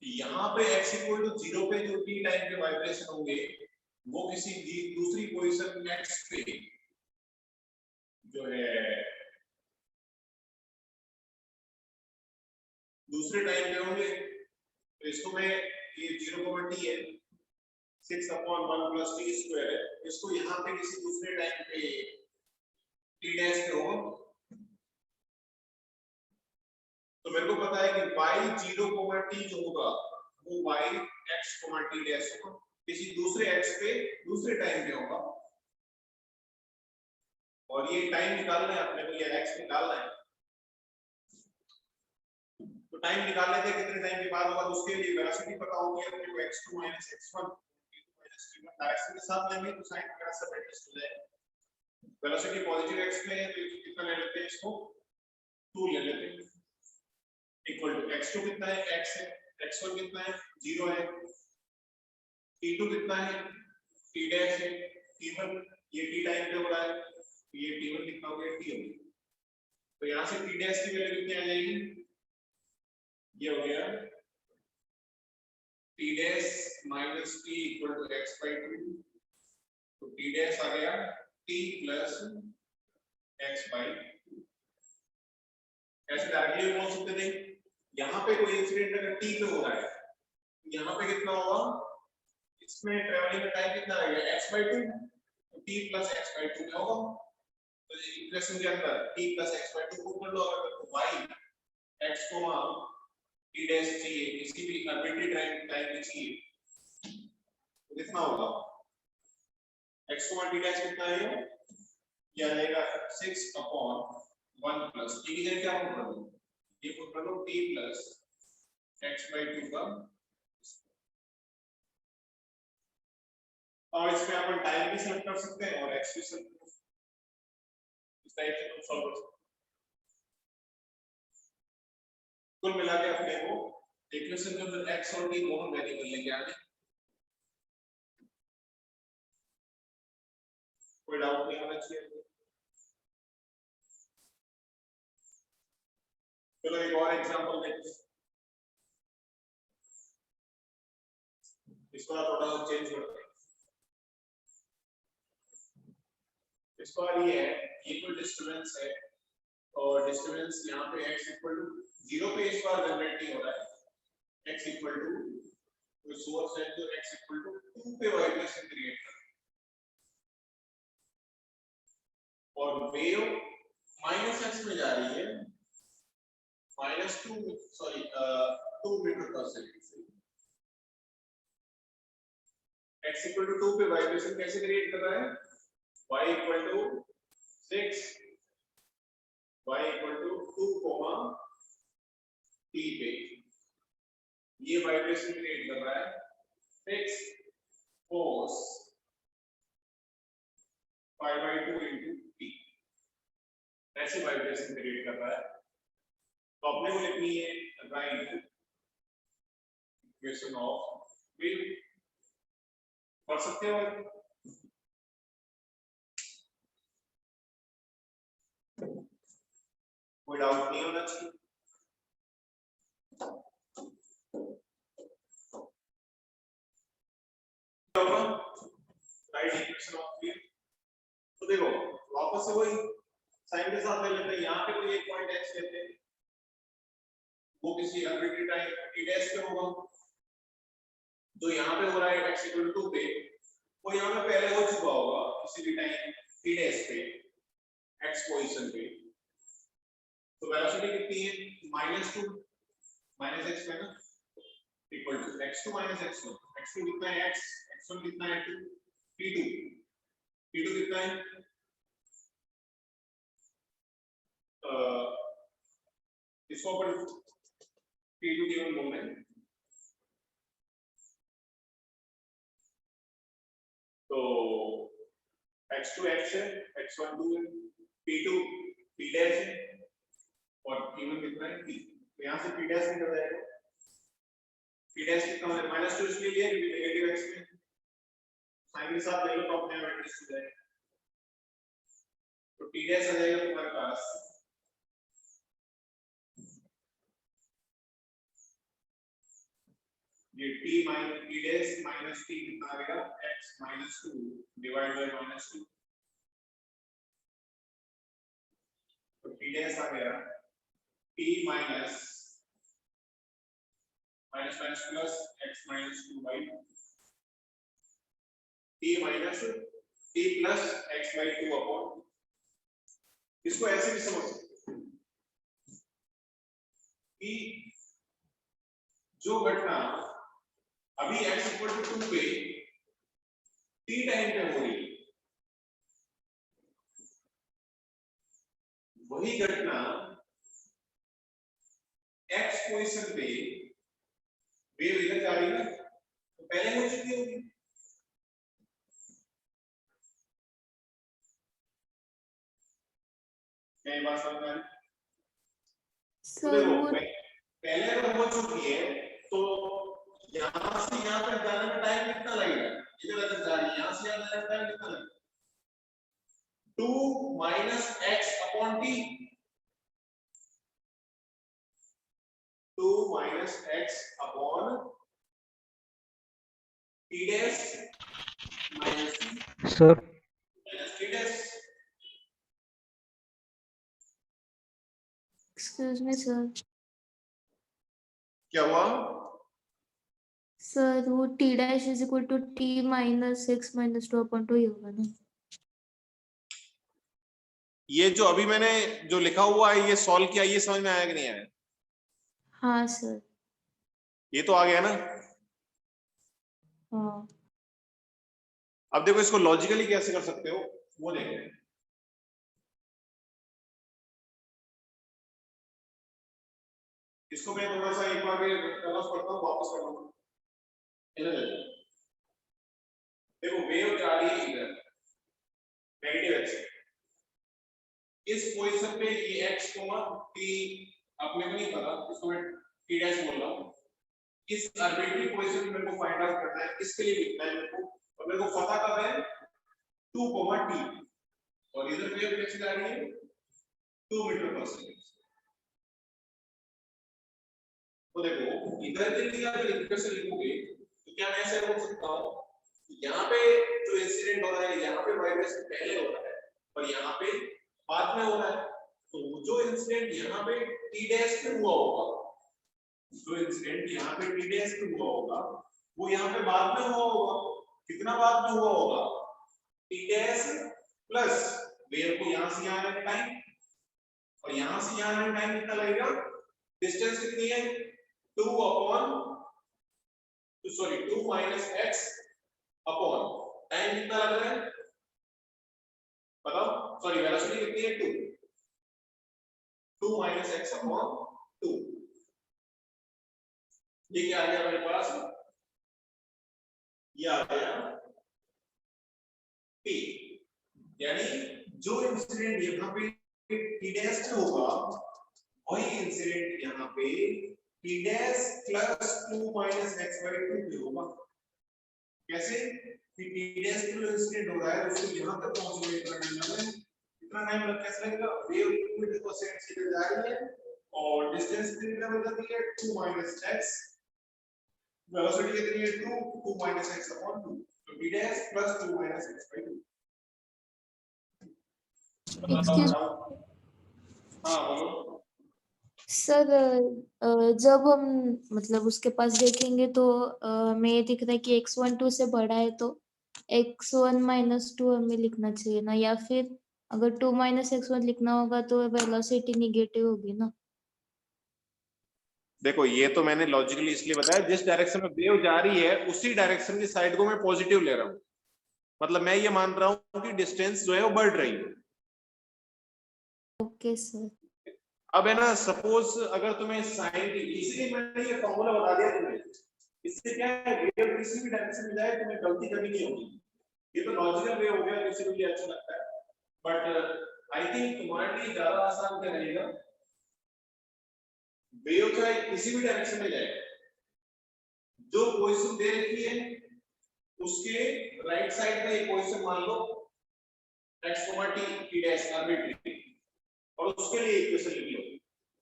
यहाँ पे x इक्वल टू 0 पे जो t टाइम के वाइब्रेशन होंगे वो किसी दूसरी पोजीशन x पे जो है दूसरे टाइम पे होंगे। तो इसको मैं ये 0, t है 6/1 प्लस t स्क्वायर है, इसको यहाँ पे किसी दूसरे टाइम पे t डैश पे होगा। तो मेरे को पता है कि y 0, t जो होगा वो y x, t डैश होगा, किसी दूसरे x पे दूसरे टाइम पे होगा। और ये टाइम निकालना है अपने को, ये x निकालना है। तो टाइम निकाल लेते हैं कितने टाइम के बाद होगा, उसके लिए वेलोसिटी पता होगी अपने को x2 - x1 t2 - t1 direction के साथ लेंगे तो साइन वगैरह सब एडजस्ट हो जाएगा। वेलोसिटी पॉजिटिव x में है तो कितना ले लेते हैं, इसको 2 ले लेते हैं, इक्वल टू x2 कितना है, x है, x1 कितना है 0 है, t2 कितना है t डैश है, t1 ये t टाइम पे हो रहा है, ये t1 कितना हो गया t हो गया। तो यहां से t डैश की वैल्यू कितनी आ जाएगी, ये हो गया t dash minus t equal to x/2। तो t डैश आ गया t प्लस x/2। ऐसे डायरेक्टली बोल सकते थे यहाँ पे कोई इंसिडेंट अगर t पे हो रहा है यहाँ पे कितना होगा, इसमें ट्रैवलिंग का टाइम कितना रहेगा x/2, तो t प्लस x/2 में होगा। तो इक्वेशन के अंदर t प्लस x/2 को कर लो, अगर तो y x t डैश चाहिए, किसी भी आर्बिट्ररी टाइम में चाहिए तो कितना होगा, x t डैश कितना है, ये आ जाएगा 6/1 प्लस t की जगह क्या पुट कर लो, ये पुट कर लो t प्लस x/2 का। और इसमें अपन टाइम भी सेट कर सकते हैं और x भी सेट कर सकते हैं, इस टाइप से तुम सॉल्व कर सकते हो। कुल मिला के अपने को इक्वेशन के अंदर x और t दोनों वेरिएबल लेके आने। कोई डाउट नहीं होना चाहिए। चलो एक और एग्जांपल देखते हैं, इसको थोड़ा सा चेंज करते हैं। इसका ये है, ये कोई डिस्टरबेंस है और डिस्टरबेंस यहाँ पे x इक्वल टू 0 पे इस बार जनरेट नहीं हो रहा है, x इक्वल टू कोई सोर्स है जो x इक्वल टू 2 पे वाइब्रेशन क्रिएट कर रहा है और वेव -x में जा रही है, -2 मीटर पर सेकंड से। x इक्वल टू 2 पे वाइब्रेशन कैसे क्रिएट कर रहा है, y equal to 6, y equal to 2, t पे ये वाइब्रेशन क्रिएट कर रहा है 6 cos π/2 into t, ऐसे वाइब्रेशन क्रिएट कर रहा है। तो अपने को लिखनी है राइट इक्वेशन ऑफ वेव, पढ़ सकते हो कोई डाउट नहीं होना चाहिए। राइट इक्वेशन ऑफ वेव, तो देखो वापस से वही साइन के साथ ले लेते हैं, यहाँ पे कोई एक पॉइंट x लेते हैं, वो किसी आर्बिट्ररी टाइम t डैश पे होगा, जो यहाँ पे हो रहा है x इक्वल टू 2 पे, वो यहाँ पे पहले हो चुका होगा किसी भी टाइम t डैश पे x पोजीशन पे। तो वेलोसिटी कितनी है, -2 -x में ना, equal to x2 - x1, x2 कितना है x, x1 कितना है 2, t2 कितना है इसको अपन t2 गिवन मोमेंट, तो x2 x है, x1 2 है, t2 t डैश है और t1 कितना है t। तो यहां से t डैश निकल जाएगा, t डैश कितना है -2 इसलिए लिया क्योंकि नेगेटिव x में साइन के साथ ले लो तो अपने आप एडजस्ट हो जाएगा। तो t डैश आ जाएगा तुम्हारे पास ये t dash minus t कितना आ गया x minus 2 divided by minus 2 तो t dash आ गया t minus minus minus plus x minus 2 by t minus t plus x by 2 upon इसको ऐसे भी समझ सकते हैं कि जो घटना अभी x इक्वल टू 2 पे t टाइम पे हो रही है वही घटना x पोजीशन पे वेव इधर जा रही है तो पहले हो चुकी होगी क्या बात समझ में आ रही सर वो पहले अगर हो चुकी है तो यहां से यहां तक जाने में टाइम कितना लगेगा इधर तक जा रही है यहां से यहां जाने में टाइम कितना लगेगा 2 minus x upon t 2 minus x upon t dash minus t Sir, minus t dash excuse me sir क्या हुआ सर वो T dash is equal to T minus X minus 2 upon 2 ही होगा ना ये जो अभी मैंने जो लिखा हुआ है ये सॉल्व किया ये समझ में आया कि नहीं आया हाँ सर ये तो आ गया ना हाँ अब देखो इसको लॉजिकली कैसे कर सकते हो वो देखते हैं इसको मैं थोड़ा सा एक बार रिवर्स करता हूं वापस कर लूंगा इधर देखो वेव जा रही है इधर नेगेटिव एक्स इस पोजीशन पे ये x t अपने को नहीं पता इसको मैं t डैश बोल रहा हूं इस आर्बिट्ररी पोजीशन मेरे को फाइंड आउट करना है इसके लिए लिखना है मेरे को और मेरे को पता कब है 2 t और इधर वेव कैसे जा रही है 2 मीटर पर सेकंड तो देखो इधर के लिए अगर इक्वेशन लिखोगे तो क्या मैं ऐसे बोल सकता हूं यहाँ पे जो इंसिडेंट हो रहा है यहाँ पे वाइब्रेशन पहले हो रहा है और यहाँ पे बाद में हो रहा है तो जो इंसिडेंट यहाँ पे टी डैश पे हुआ होगा जो इंसिडेंट यहाँ पे टी डैश पे हुआ होगा वो यहाँ पे बाद में हुआ होगा कितना बाद में हुआ होगा टी डैश प्लस वेव को यहाँ से यहाँ आने का टाइम और यहाँ से यहाँ आने का टाइम कितना लगेगा डिस्टेंस कितनी है 2 upon sorry 2 minus x upon time कितना लग रहा है बताओ सॉरी वेलोसिटी कितनी है 2 माइनस x अपॉन 2 ये क्या आ गया हमारे पास ये आ गया p यानी जो इंसिडेंट यहाँ पे t डैश पे होगा वही इंसिडेंट यहाँ पे t dash plus 2 minus x by 2 पे होगा कैसे कि t डैश पे जो इंसिडेंट हो रहा है उसको यहाँ तक पहुंचने में कितना टाइम लग कैसे लगेगा वेव 2 मीटर पर सेकंड से जा रही है और डिस्टेंस कितना बदलती है 2 माइनस x वेलोसिटी कितनी है 2 माइनस x अपॉन 2 तो t dash plus 2 minus x by 2 excuse हां बोलो सर जब हम मतलब उसके पास देखेंगे तो हमें ये दिख रहा है कि x1 2 से बड़ा है तो x1 माइनस 2 हमें लिखना चाहिए ना या फिर अगर 2 माइनस x1 लिखना होगा तो वेलोसिटी निगेटिव होगी ना देखो ये तो मैंने लॉजिकली इसलिए बताया जिस डायरेक्शन में वेव जा रही है उसी डायरेक्शन की साइड को मैं पॉजिटिव ले रहा हूं मतलब मैं ये मान रहा हूं कि डिस्टेंस जो है वो बढ़ रही है ओके सर अब है ना सपोज अगर तुम्हें साइन की इसीलिए मैंने ये फॉर्मूला बता दिया तुम्हें इससे क्या है वेव किसी भी डायरेक्शन में जाए तुम्हें गलती करनी नहीं होगी ये तो लॉजिकल वे हो गया किसी को ये अच्छा लगता है बट आई थिंक तुम्हारे लिए ज्यादा आसान क्या रहेगा वेव चाहे किसी भी डायरेक्शन में जाए जो पोजीशन दे रखी है उसके राइट साइड में एक पोजीशन मान लो x, t डैश आर्बिट्री और उसके लिए इक्वेशन लिख लो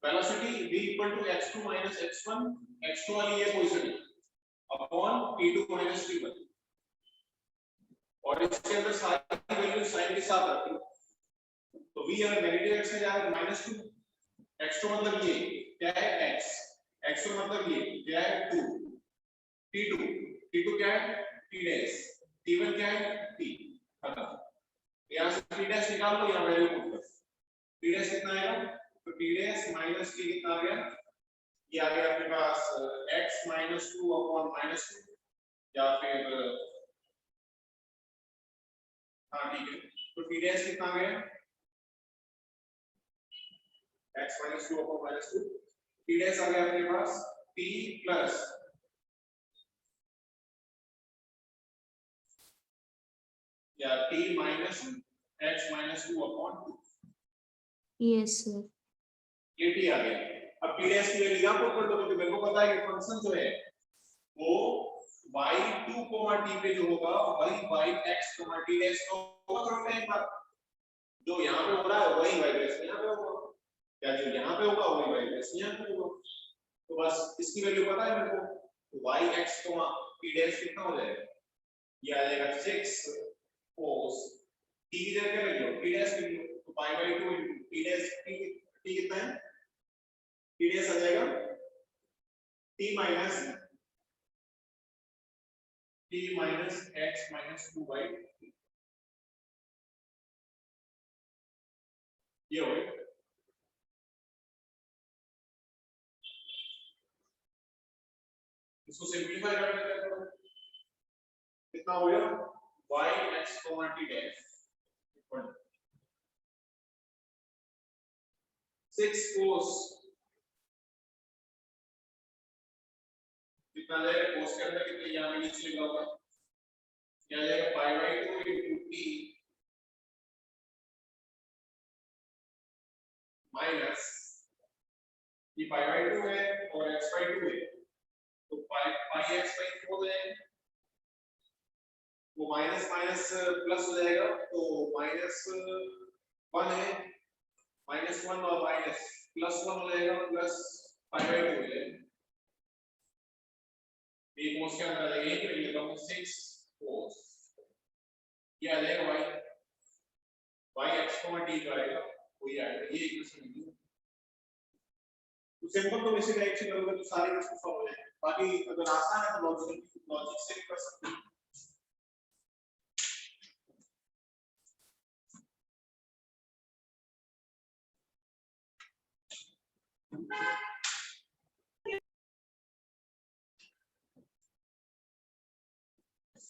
velocity v = x2 - x1 x2 वाली ये पोजीशन है अपॉन T2 माइनस T1 और इसके अंदर सारी वैल्यू साइन के साथ रखी तो v अगर नेगेटिव x में जाएगा माइनस 2 x तो मतलब ये क्या है x x तो मतलब ये क्या है 2 T2 T2 क्या है T डैश T1 क्या है T खत्म यहां से T डैश निकाल लो यहां वैल्यू पुट कर T डैश कितना आएगा तो T डैश माइनस T कितना आ गया ये आ गया आपके पास x माइनस 2 अपॉन माइनस 2 या फिर हाँ ठीक है तो T डैश कितना आ गया x minus 2 upon minus 2 t dash आ गया अपने पास t प्लस या t minus x minus 2 upon 2 yes sir ये t आ गया अब t डैश की वैल्यू यहां पुट कर दो क्योंकि मेरे को पता है कि फंक्शन जो है वो y2 t पे जो होगा वही yx t डैश का होगा थोड़ा टाइम बाद जो यहां पे हो रहा है वही y डैश यहां पे होगा या जो यहाँ पे होगा वही y डैश यहाँ पे होगा तो बस इसकी वैल्यू पता है मेरे को तो yx t डैश कितना हो जाएगा ये आ जाएगा 6 cos t की जगह क्या लिख लो t डैश लिख लो तो pi by 2 into t dash t कितना है t डैश आ जाएगा t minus x minus 2 by 3 ये हो गया इसको सिंपलीफाई कर देते हैं कितना हो गया yx t dash equal 6 cos कितना जाएगा cos के अंदर कितना यहां पे नीचे लिखा होगा क्या जाएगा pi by 2 into t minus ये pi by 2 है और x by 2 है तो pi x by 4 हो जाएगा वो माइनस माइनस प्लस हो जाएगा तो माइनस 1 है माइनस 1 और माइनस प्लस 1 हो जाएगा प्लस pi by 2 हो जाएगा एक cos के अंदर आ जाएगा एक लेता हूं 6 cos ये आ जाएगा y x t का आएगा वही आएगा ये इक्वेशन है तो सिंपल तो वैसे डायरेक्शन करोगे तो सारे क्वेश्चन सॉल्व हो जाएंगे बाकी अगर आसान है तो लॉजिक से भी कर सकते हैं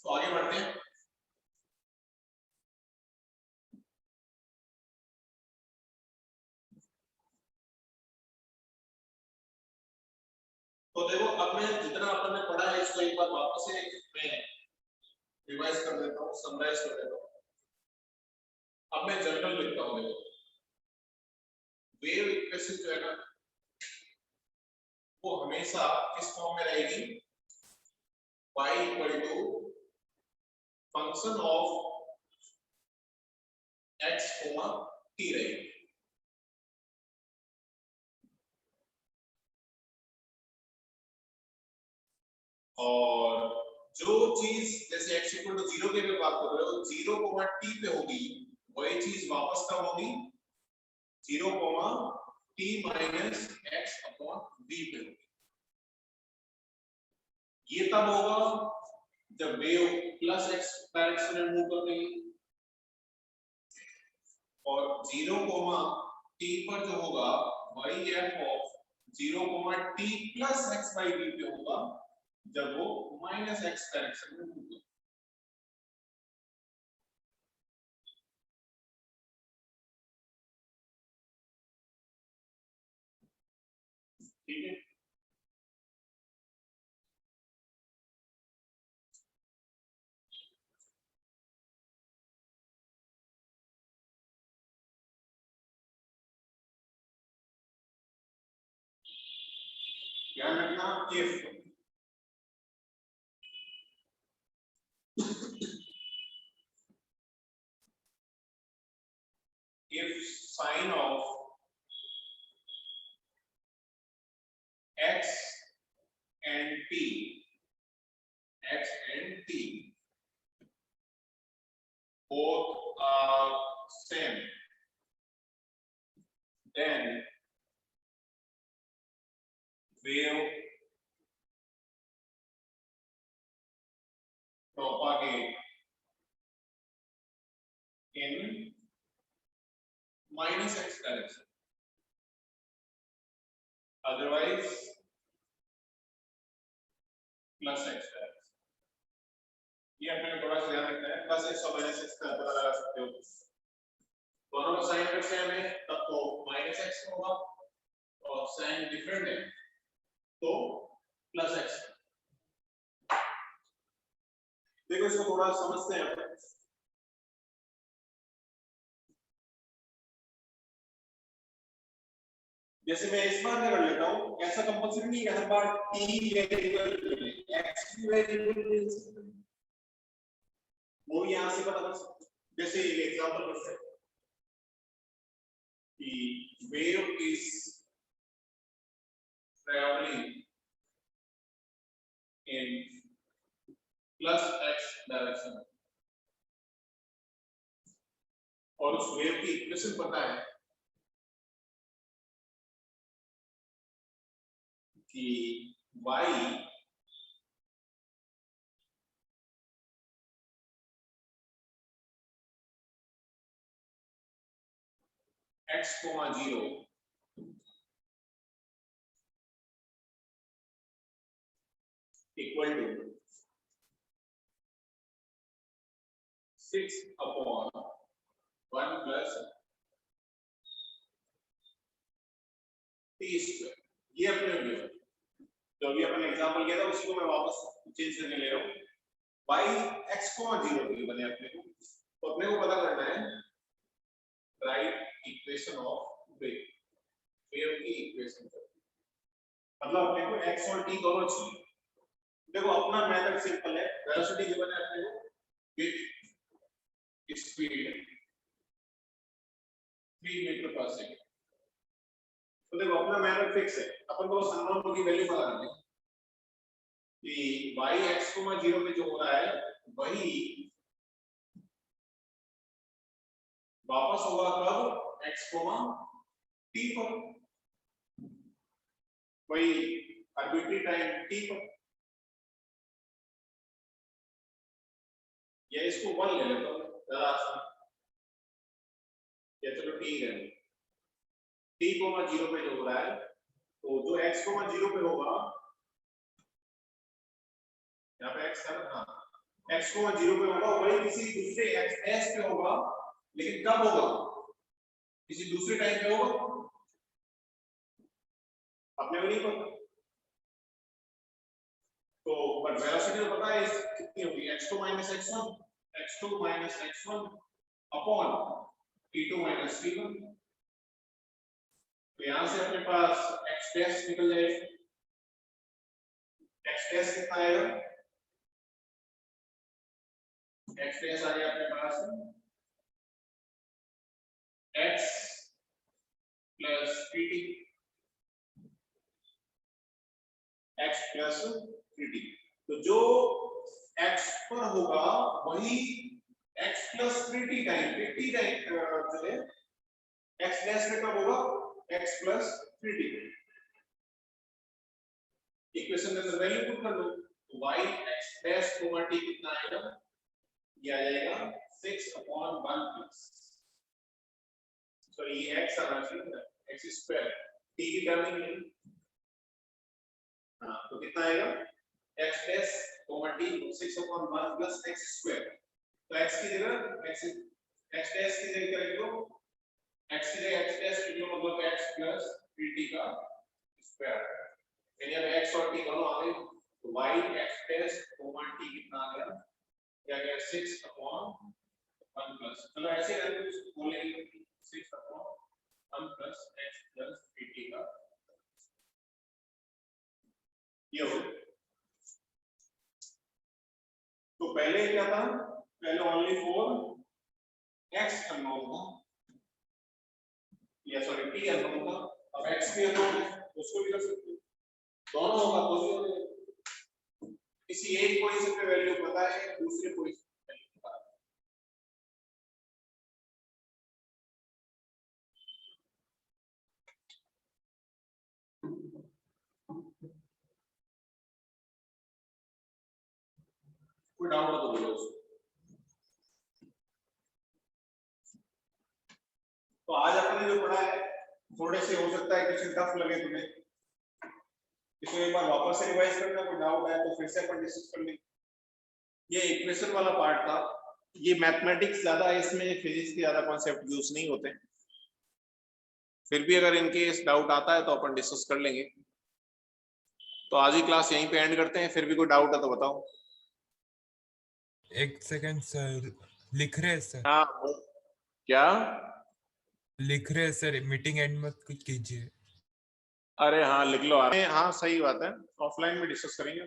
तो आगे बढ़ते हैं तो देखो अब मैं जितना अपन ने पढ़ा है इसको एक बार वापस से मैं रिवाइज कर देता हूँ समराइज कर देता हूँ अब मैं जनरल लिखता हूँ देखो वेव इक्वेशन जो है ना वो हमेशा किस फॉर्म में रहेगी y equal to function of x t रहेगी और जो चीज जैसे x इक्वल टू 0 के लिए बात कर रहे हो 0 t पे होगी वही चीज वापस कब होगी 0 t minus x upon v पे होगी ये तब होगा जब वेव प्लस x डायरेक्शन में मूव कर रही है और 0 t पर जो होगा वही f of 0 t plus x by v पे होगा जब वो माइनस x डायरेक्शन में मूव कर ठीक है ध्यान रखना if sine of x and t both are same, then wave propagate in minus x direction. Otherwise plus x direction. ये अपने थोड़ा सा ध्यान रखना है, प्लस x और माइनस x का पता लगा सकते हो। दोनों का साइन अगर सेम है तब तो माइनस x होगा, और साइन डिफरेंट है तो प्लस x। देखो इसको थोड़ा समझते हैं अपन। जैसे मैं इस बार कर लेता हूँ, ऐसा कंपल्सरी नहीं है हर बार t वेरिएबल मिले, x भी वेरिएबल मिल सकता है, वो यहाँ से पता कर सकते हैं। जैसे ये एग्जांपल करते हैं कि wave is travelling in plus x direction, और उस वेव की इक्वेशन पता है कि y x, 0 equal to 6 upon 1 plus t square। ये अपने लिए जो भी अपन एग्जांपल किया था उसी को मैं वापस चेंज करने ले रहा हूँ। y x, 0 के बने अपने को, तो अपने को पता करना है right equation of wave, wave की इक्वेशन, मतलब अपने को x और t दोनों चाहिए। देखो अपना मेथड सिंपल है, वेलोसिटी गिवन है अपने को विद स्पीड 3 मीटर पर सेकंड। तो देखो अपना मेथड फिक्स है, अपन को अननोन की वैल्यू पता करनी है कि y x, 0 पे जो हो रहा है वही वापस होगा कब x, t पर, वही आर्बिट्री टाइम t पर। या इसको 1 ले लेता हूं जरा आसान, या चलो t ले लो, t, 0 पे जो हो रहा है, तो जो x, 0 पे होगा, यहाँ पे x है ना, हाँ x, 0 पे होगा वही किसी दूसरे x पे होगा, लेकिन कब होगा, किसी दूसरे टाइम पे होगा, अपने को नहीं पता। तो बट वेलोसिटी तो पता है कितनी होगी, x2 - x1 upon t2 - t1। तो यहां से अपने पास x डैश निकल जाएगा, x डैश कितना आएगा, x डैश आ गया अपने पास x plus pt, x plus 3t। तो जो x पर होगा वही x प्लस 3t टाइम पे t टाइम जो है x डैश में कब होगा, x प्लस 3t। इक्वेशन में वैल्यू पुट कर दो, तो y x dash over t कितना आएगा, ये आ जाएगा 6 upon 1 प्लस, तो ये x आना चाहिए x स्क्वायर, t की टर्म में, हाँ तो कितना आएगा x dash over t 6 upon 1 plus x square. तो x की जगह x डैश की जगह क्या लिख दो, x की जगह x डैश लिख लो, मतलब x प्लस 3t का स्क्वायर, यानी अब x और t दोनों आ गए, तो y x dash over t कितना आ गया, क्या गया 6 upon 1 प्लस, चलो ऐसे करके इसको बोलेंगे 6 upon 1 plus x plus 3t का, ये हो। तो पहले क्या था, पहले ओनली फॉर x अननोन था, या सॉरी t अननोन था, अब x भी अननोन है, उसको भी कर सकते हो, दोनों होगा तो भी होगा। किसी एक पोजीशन पे वैल्यू पता है, दूसरे पोजीशन पे वैल्यू पता है, कोई डाउट हो तो बोलो उसको। तो आज अपन ने जो पढ़ा है थोड़े से हो सकता है क्वेश्चन टफ लगे तुम्हें, इसको एक बार वापस से रिवाइज करना, कोई डाउट है तो फिर से अपन डिस्कस कर लेंगे। ये इक्वेशन वाला पार्ट था, ये मैथमेटिक्स ज्यादा है, इसमें फिजिक्स के ज्यादा कॉन्सेप्ट यूज नहीं होते, फिर भी अगर इनके इस डाउट आता है तो अपन डिस्कस कर लेंगे। तो आज ही क्लास यहीं पे एंड करते हैं, फिर भी कोई डाउट है तो बताओ। एक सेकंड सर, लिख रहे हैं सर, हाँ क्या? लिख रहे हैं सर, मीटिंग एंड मत कीजिए। अरे हाँ लिख लो, हाँ सही बात है, ऑफलाइन में डिस्कस करेंगे।